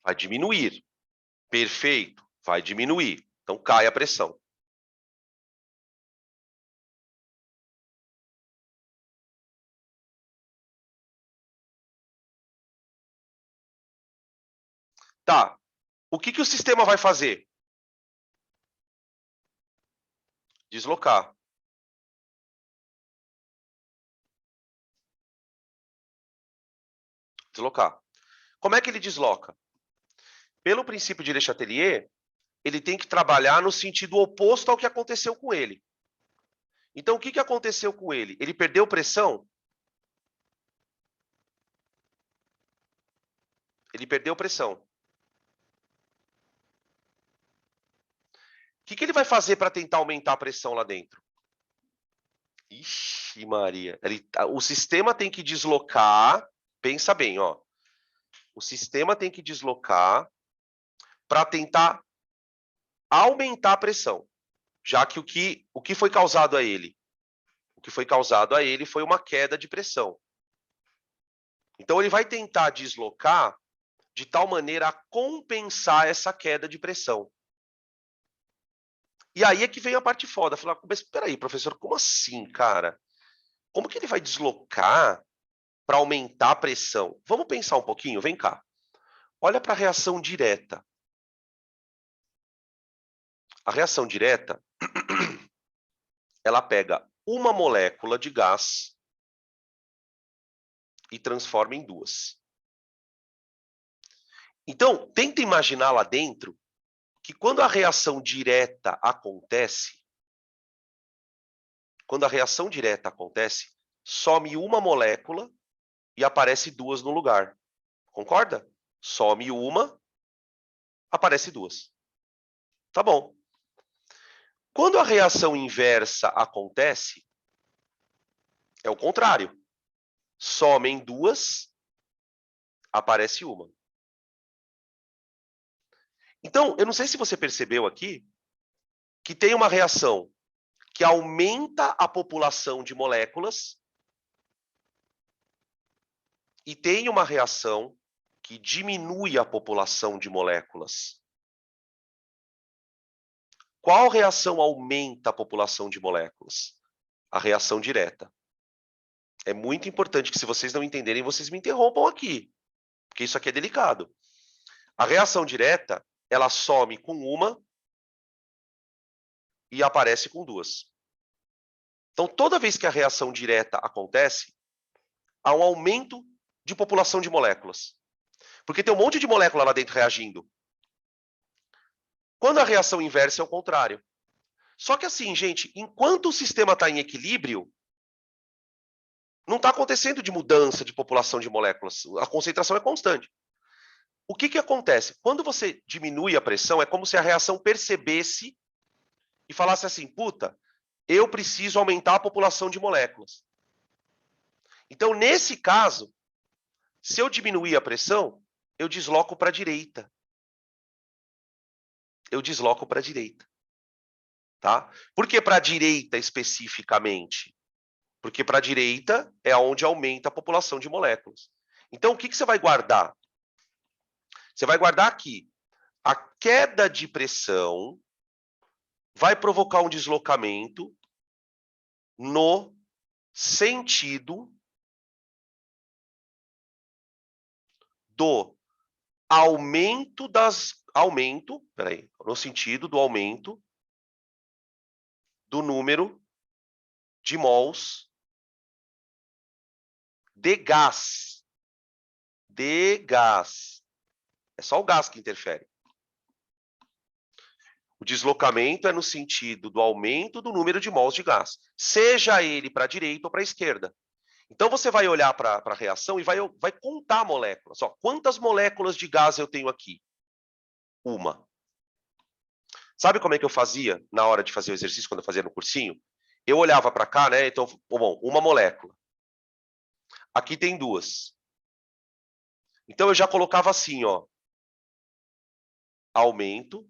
Vai diminuir. Perfeito. Vai diminuir. Então cai a pressão. Tá. O que o sistema vai fazer? Deslocar. Deslocar. Como é que ele desloca? Pelo princípio de Le Chatelier, ele tem que trabalhar no sentido oposto ao que aconteceu com ele. Então, o que aconteceu com ele? Ele perdeu pressão? Ele perdeu pressão. O que ele vai fazer para tentar aumentar a pressão lá dentro? Ixi, Maria. O sistema tem que deslocar. Pensa bem, ó. O sistema tem que deslocar para tentar aumentar a pressão. Já que o que foi causado a ele? O que foi causado a ele foi uma queda de pressão. Então, ele vai tentar deslocar de tal maneira a compensar essa queda de pressão. E aí é que vem a parte foda. Falar, mas peraí, professor, como assim, cara? Como que ele vai deslocar para aumentar a pressão? Vamos pensar um pouquinho? Vem cá. Olha para a reação direta. A reação direta, ela pega uma molécula de gás e transforma em 2. Então, tenta imaginar lá dentro que quando a reação direta acontece, some uma molécula e aparece 2 no lugar. Concorda? Some uma, aparece 2. Tá bom. Quando a reação inversa acontece, é o contrário. Somem 2, aparece uma. Então, eu não sei se você percebeu aqui que tem uma reação que aumenta a população de moléculas e tem uma reação que diminui a população de moléculas. Qual reação aumenta a população de moléculas? A reação direta. É muito importante que, se vocês não entenderem, vocês me interrompam aqui, porque isso aqui é delicado. A reação direta, ela some com uma e aparece com duas. Então, toda vez que a reação direta acontece, há um aumento de população de moléculas. Porque tem um monte de molécula lá dentro reagindo. Quando a reação inversa é o contrário. Só que assim, gente, enquanto o sistema está em equilíbrio, não está acontecendo de mudança de população de moléculas. A concentração é constante. O que acontece? Quando você diminui a pressão, é como se a reação percebesse e falasse assim, puta, eu preciso aumentar a população de moléculas. Então, nesse caso, se eu diminuir a pressão, eu desloco para a direita. Eu desloco para a direita. Tá? Por que para a direita especificamente? Porque para a direita é onde aumenta a população de moléculas. Então, o que você vai guardar? Você vai guardar aqui. A queda de pressão vai provocar um deslocamento no sentido do no sentido do aumento do número de mols de gás. De gás. É só o gás que interfere. O deslocamento é no sentido do aumento do número de mols de gás, seja ele para a direita ou para a esquerda. Então, você vai olhar para a reação e vai contar moléculas. Ó, quantas moléculas de gás eu tenho aqui? Uma. Sabe como é que eu fazia na hora de fazer o exercício, quando eu fazia no cursinho? Eu olhava para cá, né? Então, bom, uma molécula. Aqui tem duas. Então, eu já colocava assim, ó. Aumento.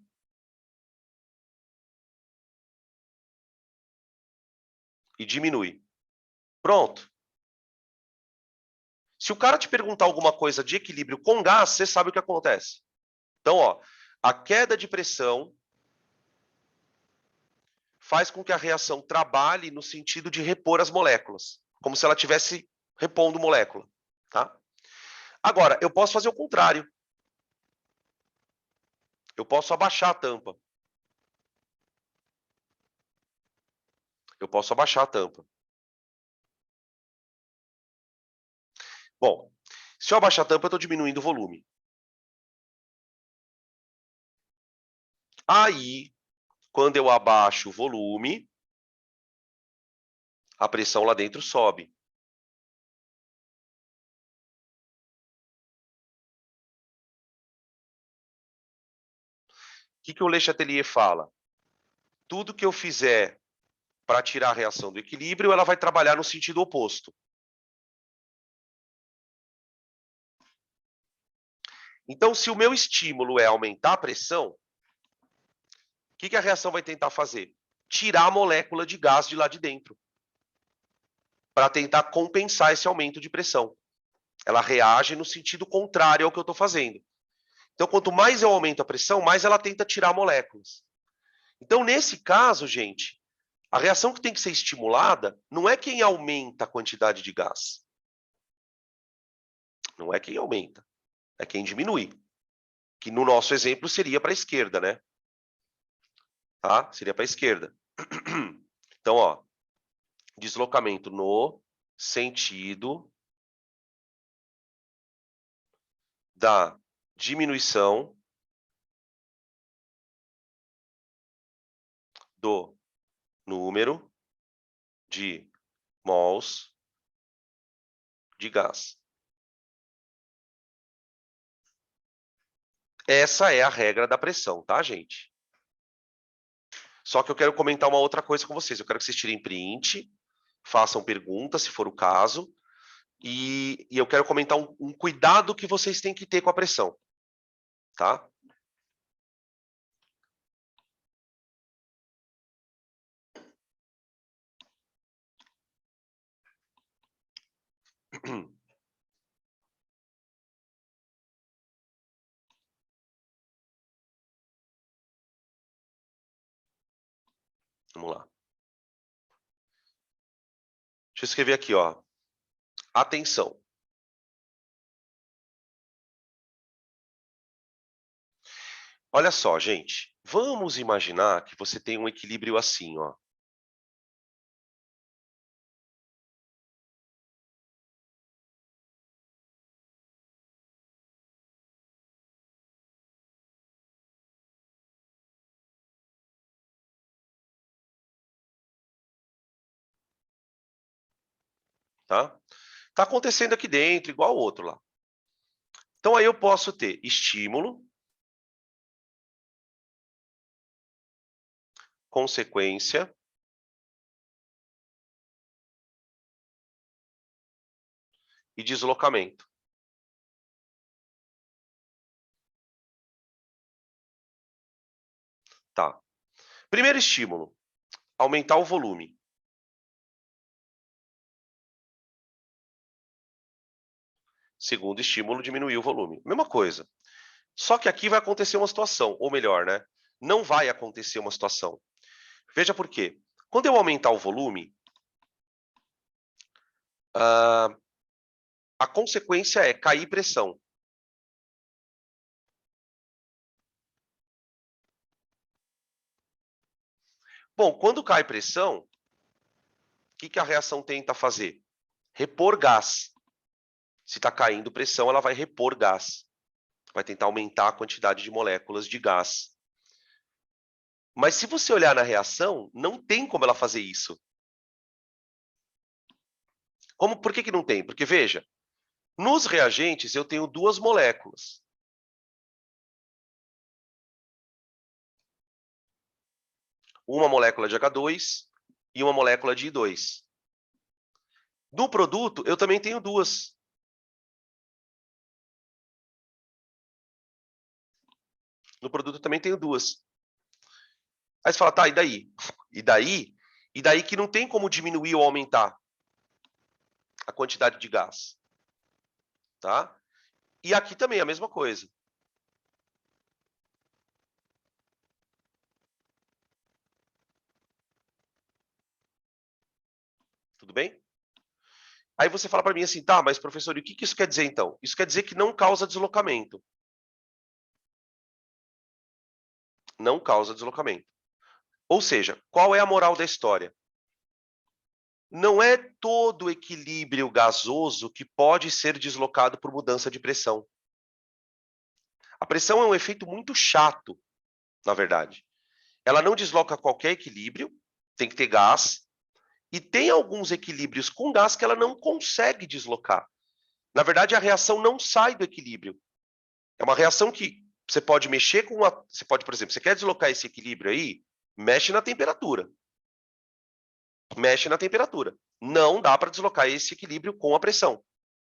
E diminui. Pronto. Se o cara te perguntar alguma coisa de equilíbrio com gás, você sabe o que acontece. Então, ó, a queda de pressão faz com que a reação trabalhe no sentido de repor as moléculas, como se ela estivesse repondo molécula. Tá? Agora, eu posso fazer o contrário. Eu posso abaixar a tampa. Eu posso abaixar a tampa. Bom, se eu abaixar a tampa, eu estou diminuindo o volume. Aí, quando eu abaixo o volume, a pressão lá dentro sobe. O que o Le Chatelier fala? Tudo que eu fizer para tirar a reação do equilíbrio, ela vai trabalhar no sentido oposto. Então, se o meu estímulo é aumentar a pressão, o que a reação vai tentar fazer? Tirar a molécula de gás de lá de dentro, para tentar compensar esse aumento de pressão. Ela reage no sentido contrário ao que eu estou fazendo. Então, quanto mais eu aumento a pressão, mais ela tenta tirar moléculas. Então, nesse caso, gente, a reação que tem que ser estimulada não é quem aumenta a quantidade de gás. Não é quem aumenta, é quem diminui. Que no nosso exemplo seria para a esquerda, né? Tá? Seria para a esquerda. Então, ó, deslocamento no sentido da diminuição do número de mols de gás. Essa é a regra da pressão, tá, gente? Só que eu quero comentar uma outra coisa com vocês. Eu quero que vocês tirem print, façam perguntas, se for o caso, e eu quero comentar um cuidado que vocês têm que ter com a pressão, tá? Vamos lá. Deixa eu escrever aqui, ó. Atenção. Olha só, gente. Vamos imaginar que você tem um equilíbrio assim, ó. Tá? Tá acontecendo aqui dentro, igual o outro lá. Então, aí eu posso ter estímulo, consequência e deslocamento. Tá. Primeiro estímulo, aumentar o volume. Segundo estímulo, diminuir o volume. Mesma coisa. Só que aqui vai acontecer uma situação, ou melhor, né? Não vai acontecer uma situação. Veja por quê. Quando eu aumentar o volume, a consequência é cair pressão. Bom, quando cai pressão, o que a reação tenta fazer? Repor gás. Se está caindo pressão, ela vai repor gás. Vai tentar aumentar a quantidade de moléculas de gás. Mas se você olhar na reação, não tem como ela fazer isso. Por que não tem? Porque, veja, nos reagentes eu tenho duas moléculas. Uma molécula de H2 e uma molécula de I2. No produto, eu também tenho duas. No produto, eu também tenho duas. Aí você fala, tá, e daí? E daí? E daí que não tem como diminuir ou aumentar a quantidade de gás. Tá? E aqui também a mesma coisa. Tudo bem? Aí você fala para mim assim, tá, mas professor, e o que isso quer dizer então? Isso quer dizer que não causa deslocamento. Não causa deslocamento. Ou seja, qual é a moral da história? Não é todo equilíbrio gasoso que pode ser deslocado por mudança de pressão. A pressão é um efeito muito chato, na verdade. Ela não desloca qualquer equilíbrio, tem que ter gás, e tem alguns equilíbrios com gás que ela não consegue deslocar. Na verdade, a reação não sai do equilíbrio. É uma reação que você pode mexer com a... Você pode, por exemplo, você quer deslocar esse equilíbrio aí, mexe na temperatura. Mexe na temperatura. Não dá para deslocar esse equilíbrio com a pressão.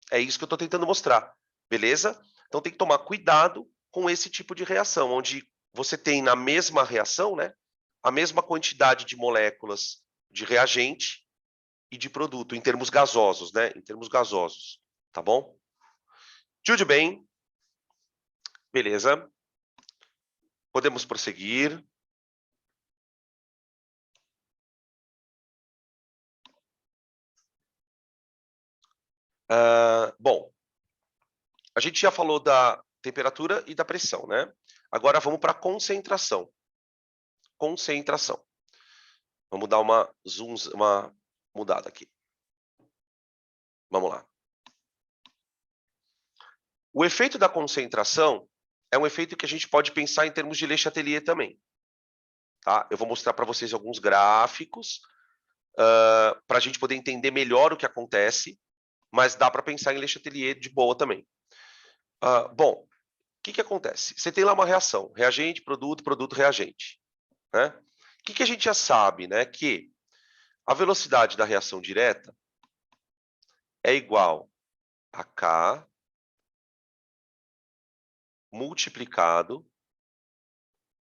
É isso que eu estou tentando mostrar. Beleza? Então tem que tomar cuidado com esse tipo de reação, onde você tem na mesma reação, né, a mesma quantidade de moléculas de reagente e de produto, em termos gasosos, né? Em termos gasosos. Tá bom? Tudo bem? Beleza. Podemos prosseguir. Bom, a gente já falou da temperatura e da pressão, né? Agora vamos para a concentração. Concentração. Vamos dar uma mudada aqui. Vamos lá. O efeito da concentração é um efeito que a gente pode pensar em termos de Le Chatelier também. Tá? Eu vou mostrar para vocês alguns gráficos para a gente poder entender melhor o que acontece, mas dá para pensar em Le Chatelier de boa também. Bom, o que acontece? Você tem lá uma reação, reagente, produto, produto, reagente. Né? O que a gente já sabe? Né? Que a velocidade da reação direta é igual a K multiplicado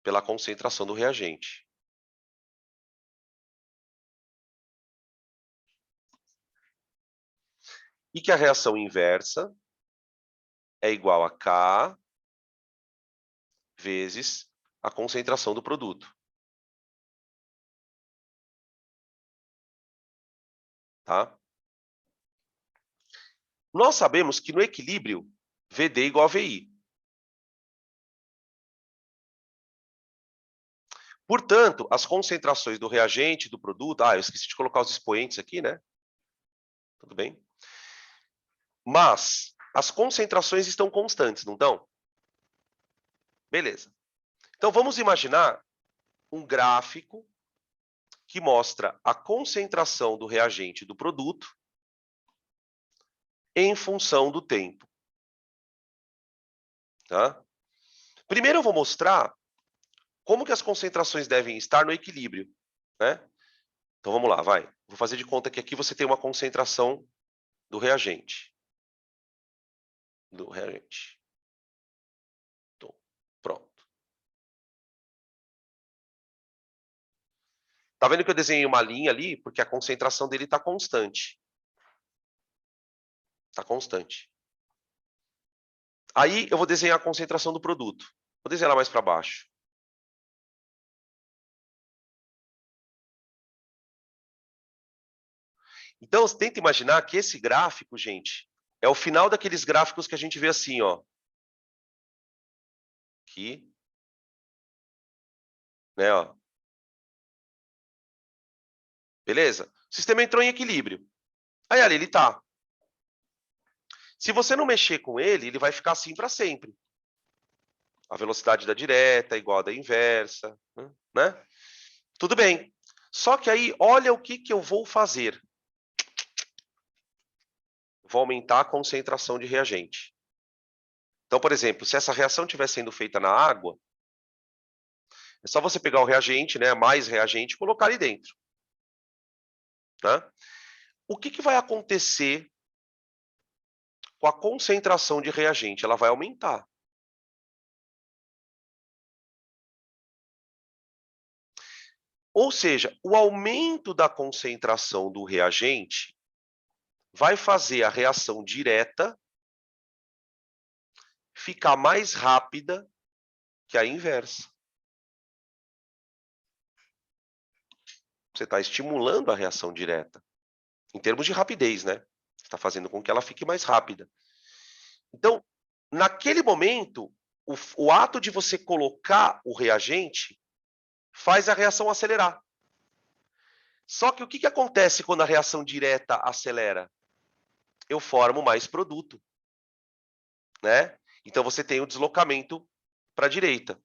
pela concentração do reagente. E que a reação inversa é igual a K vezes a concentração do produto. tá? Nós sabemos que no equilíbrio, VD igual a VI. Portanto, as concentrações do reagente, do produto... eu esqueci de colocar os expoentes aqui, né? Tudo bem. Mas as concentrações estão constantes, não estão? Beleza. Então, vamos imaginar um gráfico que mostra a concentração do reagente do produto em função do tempo. Tá? Primeiro eu vou mostrar como que as concentrações devem estar no equilíbrio. Né? Então, vamos lá, vai. Vou fazer de conta que aqui você tem uma concentração do reagente. Então, pronto. Tá vendo que eu desenhei uma linha ali? Porque a concentração dele está constante. Está constante. Aí, eu vou desenhar a concentração do produto. Vou desenhar ela mais para baixo. Então, você tenta imaginar que esse gráfico, gente, é o final daqueles gráficos que a gente vê assim, ó. Aqui. Né, ó. Beleza? O sistema entrou em equilíbrio. Aí, ali, ele tá. Se você não mexer com ele, ele vai ficar assim para sempre. A velocidade da direta é igual à da inversa, né? Tudo bem. Só que aí, olha o que eu vou fazer. Vou aumentar a concentração de reagente. Então, por exemplo, se essa reação estiver sendo feita na água, é só você pegar o reagente, né, mais reagente, e colocar ali dentro. Tá? O que vai acontecer com a concentração de reagente? Ela vai aumentar. Ou seja, o aumento da concentração do reagente vai fazer a reação direta ficar mais rápida que a inversa. Você está estimulando a reação direta. Em termos de rapidez, né? Você está fazendo com que ela fique mais rápida. Então, naquele momento, o ato de você colocar o reagente faz a reação acelerar. Só que o que acontece quando a reação direta acelera? Eu formo mais produto. Né? Então, você tem o deslocamento para a direita.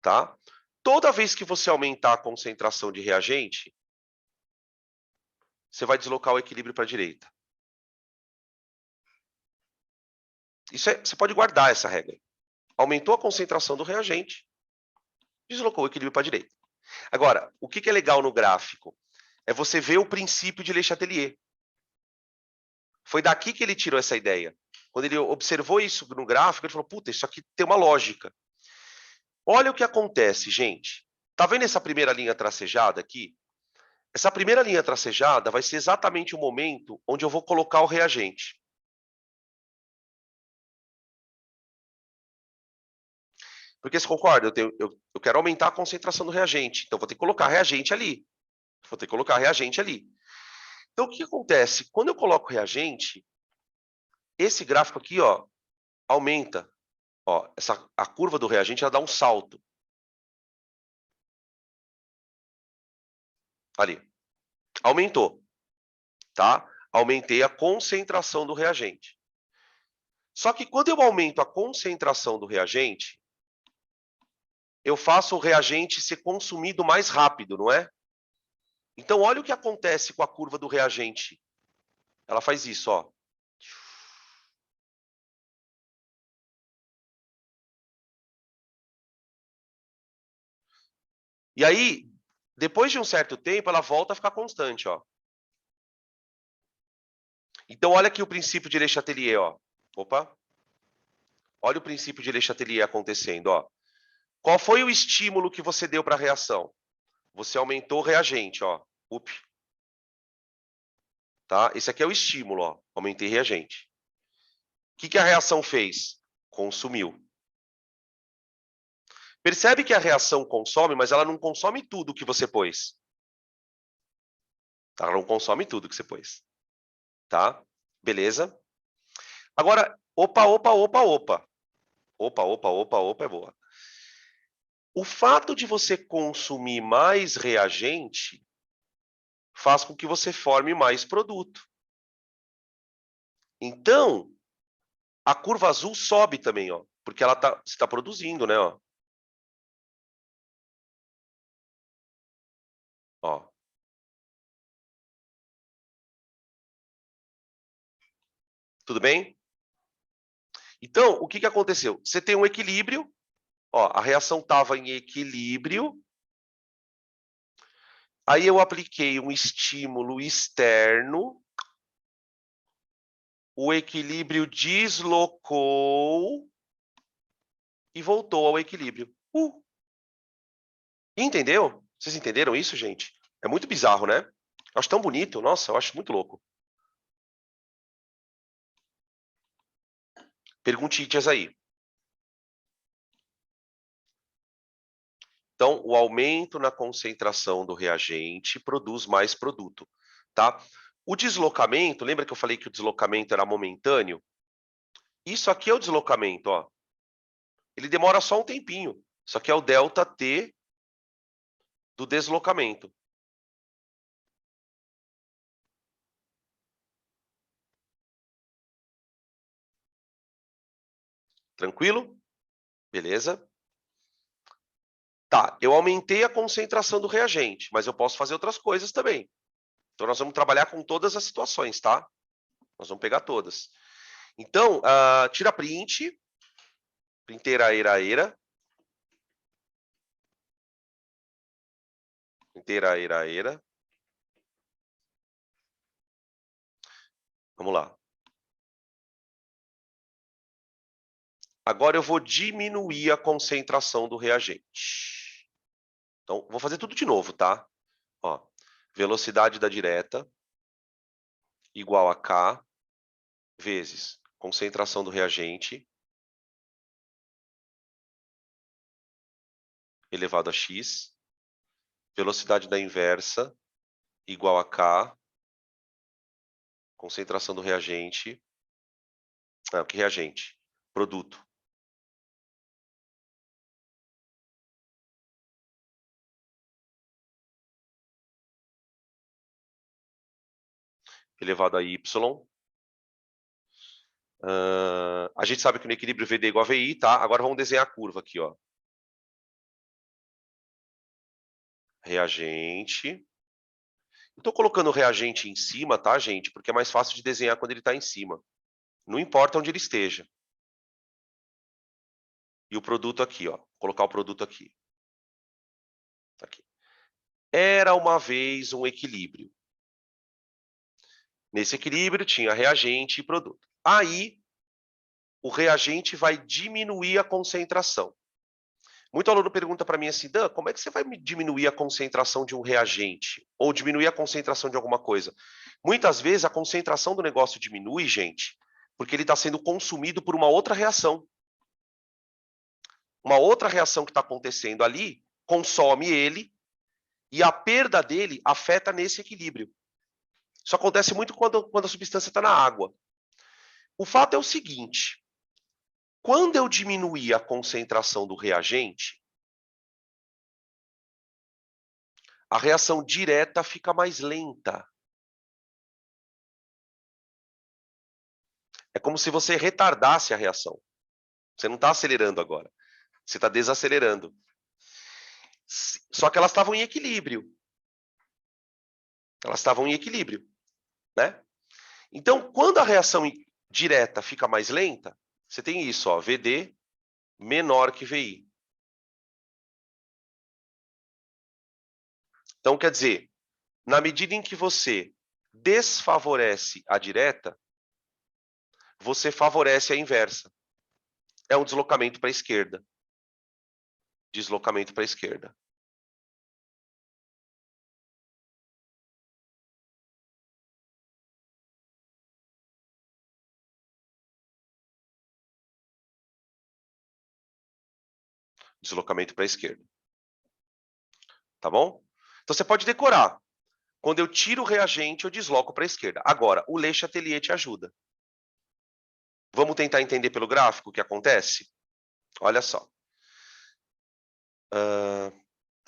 Tá? Toda vez que você aumentar a concentração de reagente, você vai deslocar o equilíbrio para a direita. Você pode guardar essa regra. Aumentou a concentração do reagente, deslocou o equilíbrio para a direita. Agora, o que é legal no gráfico? É você ver o princípio de Le Chatelier. Foi daqui que ele tirou essa ideia. Quando ele observou isso no gráfico, ele falou, puta, isso aqui tem uma lógica. Olha o que acontece, gente. Tá vendo essa primeira linha tracejada aqui? Essa primeira linha tracejada vai ser exatamente o momento onde eu vou colocar o reagente. Porque você concorda? Eu quero aumentar a concentração do reagente. Então, vou ter que colocar reagente ali. Vou ter que colocar reagente ali. Então, o que acontece? Quando eu coloco reagente, esse gráfico aqui, ó, aumenta. Ó, a curva do reagente ela dá um salto. Ali. Aumentou. Tá? Aumentei a concentração do reagente. Só que quando eu aumento a concentração do reagente, eu faço o reagente ser consumido mais rápido, não é? Então, olha o que acontece com a curva do reagente. Ela faz isso, ó. E aí, depois de um certo tempo, ela volta a ficar constante, ó. Então, olha aqui o princípio de Le Chatelier, ó. Opa. Olha o princípio de Le Chatelier acontecendo, ó. Qual foi o estímulo que você deu para a reação? Você aumentou o reagente, ó. Up. Tá? Esse aqui é o estímulo, ó. Aumentei reagente. O que a reação fez? Consumiu. Percebe que a reação consome, mas ela não consome tudo que você pôs. Ela não consome tudo que você pôs. Tá? Beleza? Agora, opa. Opa é boa. O fato de você consumir mais reagente faz com que você forme mais produto. Então, a curva azul sobe também, ó, porque ela está produzindo, né? Ó. Tudo bem? Então, o que aconteceu? Você tem um equilíbrio, ó, a reação estava em equilíbrio, aí eu apliquei um estímulo externo, o equilíbrio deslocou e voltou ao equilíbrio. Entendeu? Vocês entenderam isso, gente? É muito bizarro, né? Eu acho tão bonito. Nossa, eu acho muito louco. Perguntitas aí. Então, o aumento na concentração do reagente produz mais produto, tá? O deslocamento, lembra que eu falei que o deslocamento era momentâneo? Isso aqui é o deslocamento, ó. Ele demora só um tempinho. Isso aqui é o ΔT do deslocamento. Tranquilo? Beleza? Tá, eu aumentei a concentração do reagente, mas eu posso fazer outras coisas também. Então, nós vamos trabalhar com todas as situações, tá? Nós vamos pegar todas. Então, tira print. Printeira. Vamos lá. Agora eu vou diminuir a concentração do reagente. Então, vou fazer tudo de novo, tá? Ó, velocidade da direta igual a K vezes concentração do reagente elevado a X. Velocidade da inversa igual a K, concentração do reagente. Não, que reagente? Produto. Elevado a Y. A gente sabe que no equilíbrio VD igual a VI, tá? Agora vamos desenhar a curva aqui, ó. Reagente. Estou colocando o reagente em cima, tá, gente? Porque é mais fácil de desenhar quando ele está em cima. Não importa onde ele esteja. E o produto aqui, ó. Vou colocar o produto aqui. Tá aqui. Era uma vez um equilíbrio. Nesse equilíbrio tinha reagente e produto. Aí, o reagente vai diminuir a concentração. Muito aluno pergunta para mim assim, Dan, como é que você vai diminuir a concentração de um reagente? Ou diminuir a concentração de alguma coisa? Muitas vezes a concentração do negócio diminui, gente, porque ele está sendo consumido por uma outra reação. Uma outra reação que está acontecendo ali consome ele e a perda dele afeta nesse equilíbrio. Isso acontece muito quando a substância está na água. O fato é o seguinte, quando eu diminuir a concentração do reagente, a reação direta fica mais lenta. É como se você retardasse a reação. Você não está acelerando agora. Você está desacelerando. Só que elas estavam em equilíbrio. Elas estavam em equilíbrio, né? Então, quando a reação direta fica mais lenta, você tem isso, ó, VD menor que VI. Então, quer dizer, na medida em que você desfavorece a direta, você favorece a inversa. É um deslocamento para a esquerda. Deslocamento para a esquerda. Deslocamento para a esquerda. Tá bom? Então, você pode decorar. Quando eu tiro o reagente, eu desloco para a esquerda. Agora, o Le Chatelier te ajuda. Vamos tentar entender pelo gráfico o que acontece? Olha só.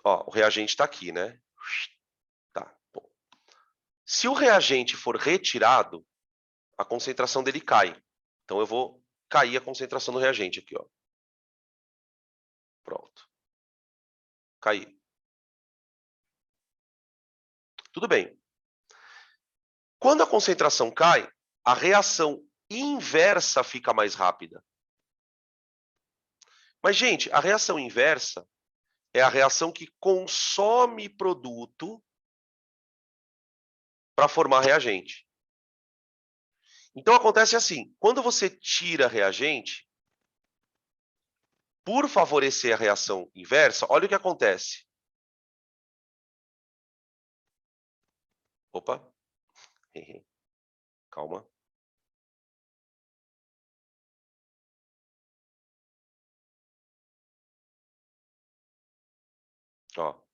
O reagente está aqui, né? Tá. Bom. Se o reagente for retirado, a concentração dele cai. Então, eu vou cair a concentração do reagente aqui, ó. Pronto. Caí. Tudo bem. Quando a concentração cai, a reação inversa fica mais rápida. Mas, gente, a reação inversa é a reação que consome produto para formar reagente. Então, acontece assim, quando você tira reagente, por favorecer a reação inversa, olha o que acontece. Opa. Calma. Ó.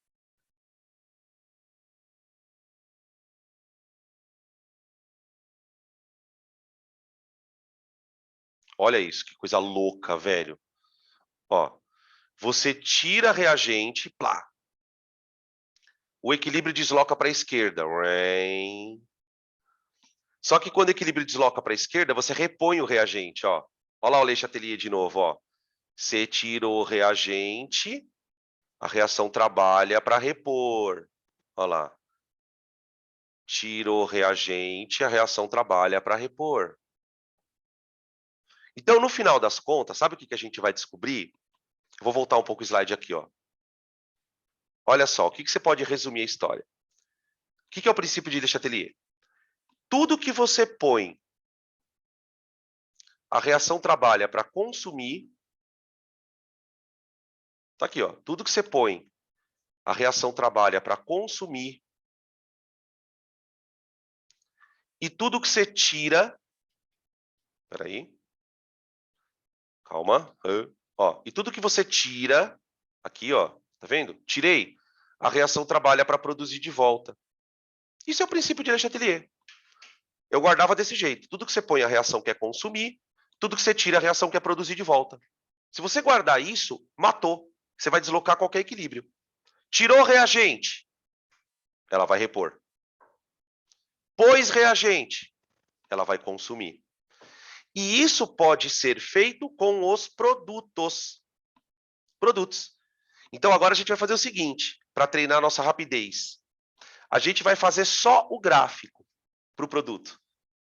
Olha isso, que coisa louca, velho. Ó, você tira reagente, plá. O equilíbrio desloca para a esquerda. Só que quando o equilíbrio desloca para a esquerda, você repõe o reagente, ó. Olha lá o Le Chatelier de novo, ó. Você tira o reagente, a reação trabalha para repor. Olha lá. Tira o reagente, a reação trabalha para repor. Então, no final das contas, sabe o que a gente vai descobrir? Eu vou voltar um pouco o slide aqui, ó. Olha só, o que você pode resumir a história? O que é o princípio de Le Chatelier? Tudo que você põe, a reação trabalha para consumir. Tá aqui, ó. Tudo que você põe, a reação trabalha para consumir. E tudo que você tira. Espera aí. Calma. Ó, e tudo que você tira, aqui, ó. Tá vendo? Tirei. A reação trabalha para produzir de volta. Isso é o princípio de Le Chatelier. Eu guardava desse jeito. Tudo que você põe, a reação quer consumir. Tudo que você tira, a reação quer produzir de volta. Se você guardar isso, matou. Você vai deslocar qualquer equilíbrio. Tirou reagente, ela vai repor. Pôs reagente, ela vai consumir. E isso pode ser feito com os produtos. Então, agora a gente vai fazer o seguinte, para treinar a nossa rapidez. A gente vai fazer só o gráfico para o produto.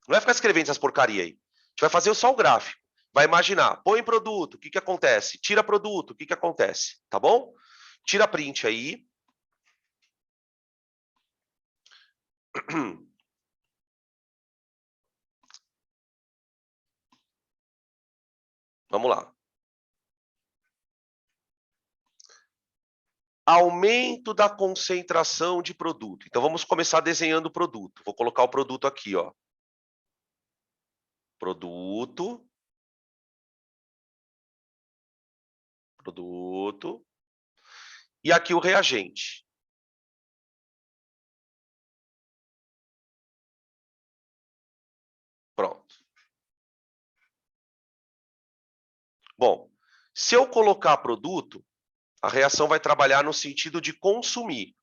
Não vai ficar escrevendo essas porcaria aí. A gente vai fazer só o gráfico. Vai imaginar, põe produto, o que acontece? Tira produto, o que acontece? Tá bom? Tira print aí. Vamos lá. Aumento da concentração de produto. Então, vamos começar desenhando o produto. Vou colocar o produto aqui, ó. Produto. Produto. E aqui o reagente. Pronto. Bom, se eu colocar produto, a reação vai trabalhar no sentido de consumir.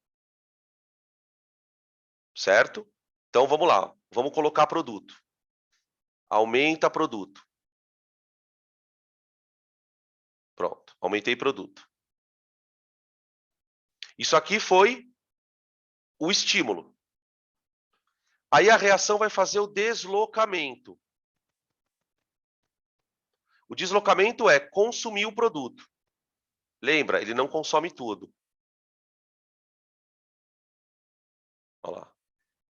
Certo? Então, vamos lá. Vamos colocar produto. Aumenta produto. Pronto. Aumentei produto. Isso aqui foi o estímulo. Aí a reação vai fazer o deslocamento. O deslocamento é consumir o produto. Lembra, ele não consome tudo. Olha lá.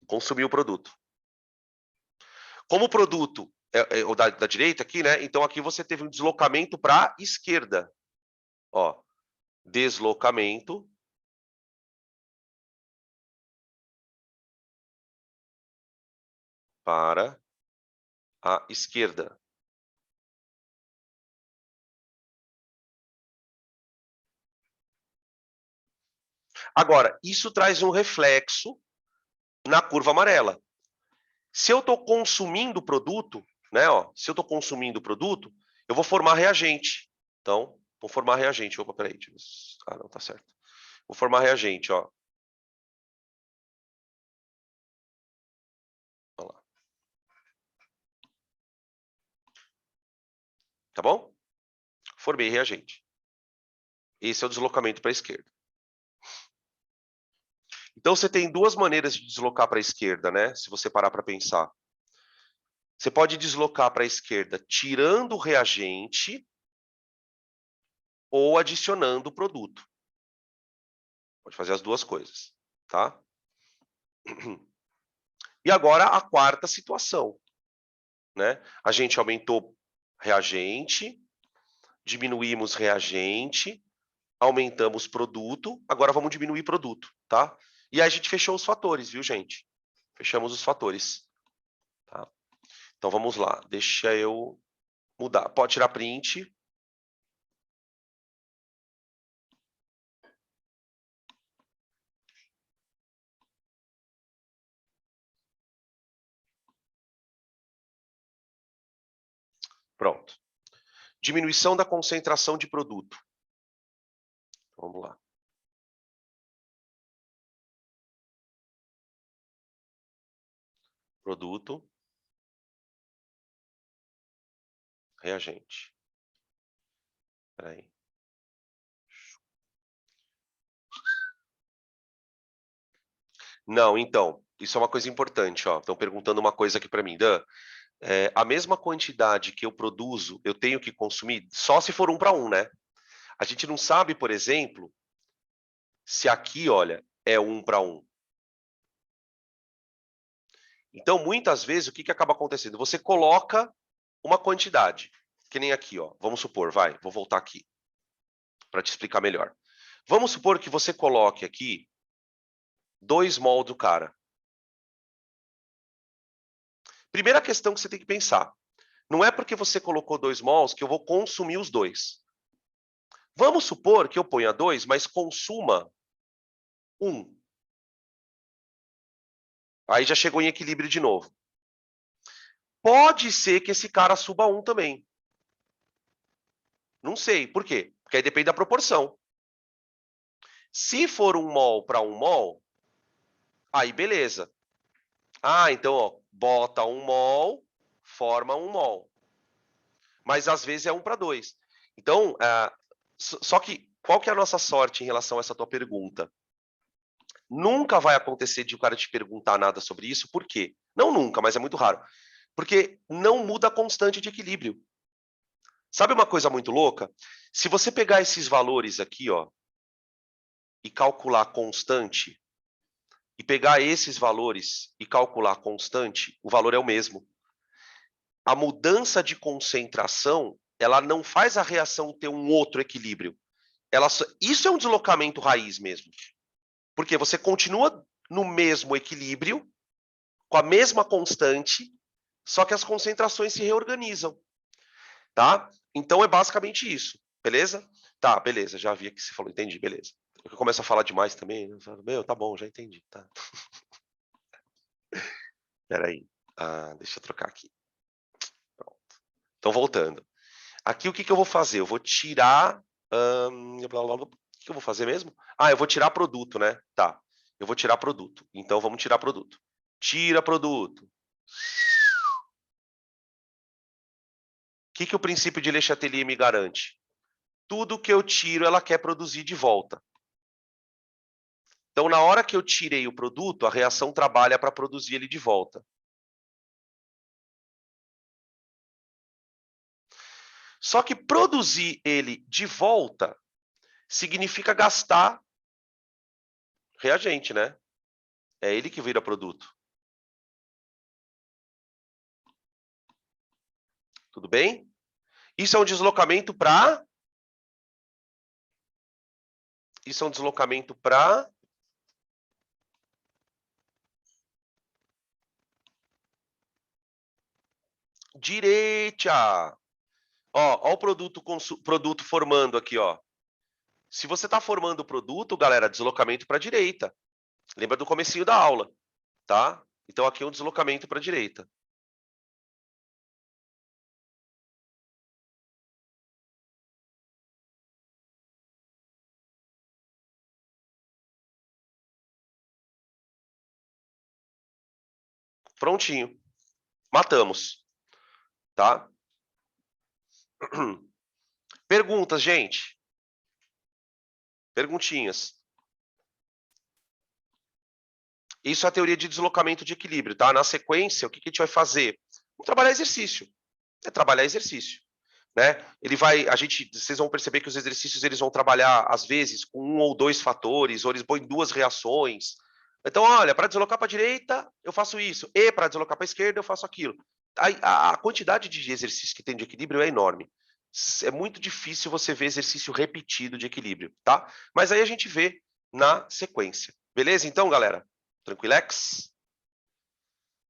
Consumiu o produto. Como o produto é o da direita aqui, né? Então aqui você teve um deslocamento para a esquerda. Ó, deslocamento para a esquerda. Agora, isso traz um reflexo na curva amarela. Se eu estou consumindo o produto, né, ó, se eu estou consumindo o produto, eu vou formar reagente. Então, vou formar reagente. Opa, peraí. Ah, não, tá certo. Vou formar reagente, ó. Olha lá. Tá bom? Formei reagente. Esse é o deslocamento para a esquerda. Então, você tem duas maneiras de deslocar para a esquerda, né? Se você parar para pensar. Você pode deslocar para a esquerda tirando o reagente ou adicionando o produto. Pode fazer as duas coisas, tá? E agora a quarta situação, né? A gente aumentou reagente, diminuímos reagente, aumentamos produto, agora vamos diminuir produto, tá? E aí a gente fechou os fatores, viu, gente? Fechamos os fatores, tá? Então vamos lá, deixa eu mudar. Pode tirar print. Pronto. Diminuição da concentração de produto. Vamos lá. Produto. Reagente. Espera aí. Não, então, isso é uma coisa importante, ó. Estão perguntando uma coisa aqui para mim, Dan. A mesma quantidade que eu produzo, eu tenho que consumir só se for 1 para 1, né? A gente não sabe, por exemplo, se aqui, olha, é 1 para 1. Então, muitas vezes, o que acaba acontecendo? Você coloca uma quantidade, que nem aqui, ó. Vamos supor, vai, vou voltar aqui para te explicar melhor. Vamos supor que você coloque aqui 2 mol do cara. Primeira questão que você tem que pensar. Não é porque você colocou 2 mols que eu vou consumir os 2. Vamos supor que eu ponha 2, mas consuma 1. Aí já chegou em equilíbrio de novo. Pode ser que esse cara suba 1 também. Não sei. Por quê? Porque aí depende da proporção. Se for 1 mol para 1 mol, aí beleza. Ah, então, ó, bota 1 mol, forma 1 mol. Mas às vezes é 1 para 2. Então, só que qual que é a nossa sorte em relação a essa tua pergunta? Nunca vai acontecer de o cara te perguntar nada sobre isso, por quê? Não nunca, mas é muito raro. Porque não muda a constante de equilíbrio. Sabe uma coisa muito louca? Se você pegar esses valores aqui, ó, e calcular constante, e pegar esses valores e calcular constante, o valor é o mesmo. A mudança de concentração, ela não faz a reação ter um outro equilíbrio. Isso é um deslocamento raiz mesmo. Porque você continua no mesmo equilíbrio, com a mesma constante, só que as concentrações se reorganizam, tá? Então é basicamente isso, beleza? Tá, beleza, já vi que você falou, entendi, beleza. Eu começo a falar demais também, eu falo, meu, tá bom, já entendi, tá. Peraí, deixa eu trocar aqui. Pronto. Então, voltando. Aqui, o que eu vou fazer? Eu vou tirar... o que eu vou fazer mesmo? Eu vou tirar produto, né? Tá, eu vou tirar produto. Então, vamos tirar produto. Tira produto. O que o princípio de Le Chatelier me garante? Tudo que eu tiro, ela quer produzir de volta. Então, na hora que eu tirei o produto, a reação trabalha para produzir ele de volta. Só que produzir ele de volta significa gastar reagente, né? É ele que vira produto. Tudo bem? Isso é um deslocamento para... Isso é um deslocamento para... direita. Ó o produto formando aqui, ó. Se você está formando o produto, galera, deslocamento para a direita. Lembra do comecinho da aula, tá? Então, aqui é um deslocamento para a direita. Prontinho. Matamos, tá? Perguntas, gente? Perguntinhas. Isso é a teoria de deslocamento de equilíbrio, tá? Na sequência, o que a gente vai fazer? Vamos trabalhar exercício. É trabalhar exercício, né? Vocês vão perceber que os exercícios eles vão trabalhar às vezes com um ou dois fatores, ou eles põem duas reações. Então, olha, para deslocar para a direita, eu faço isso, e para deslocar para a esquerda, eu faço aquilo. A quantidade de exercícios que tem de equilíbrio é enorme. É muito difícil você ver exercício repetido de equilíbrio, tá? Mas aí a gente vê na sequência. Beleza, então, galera? Tranquilex?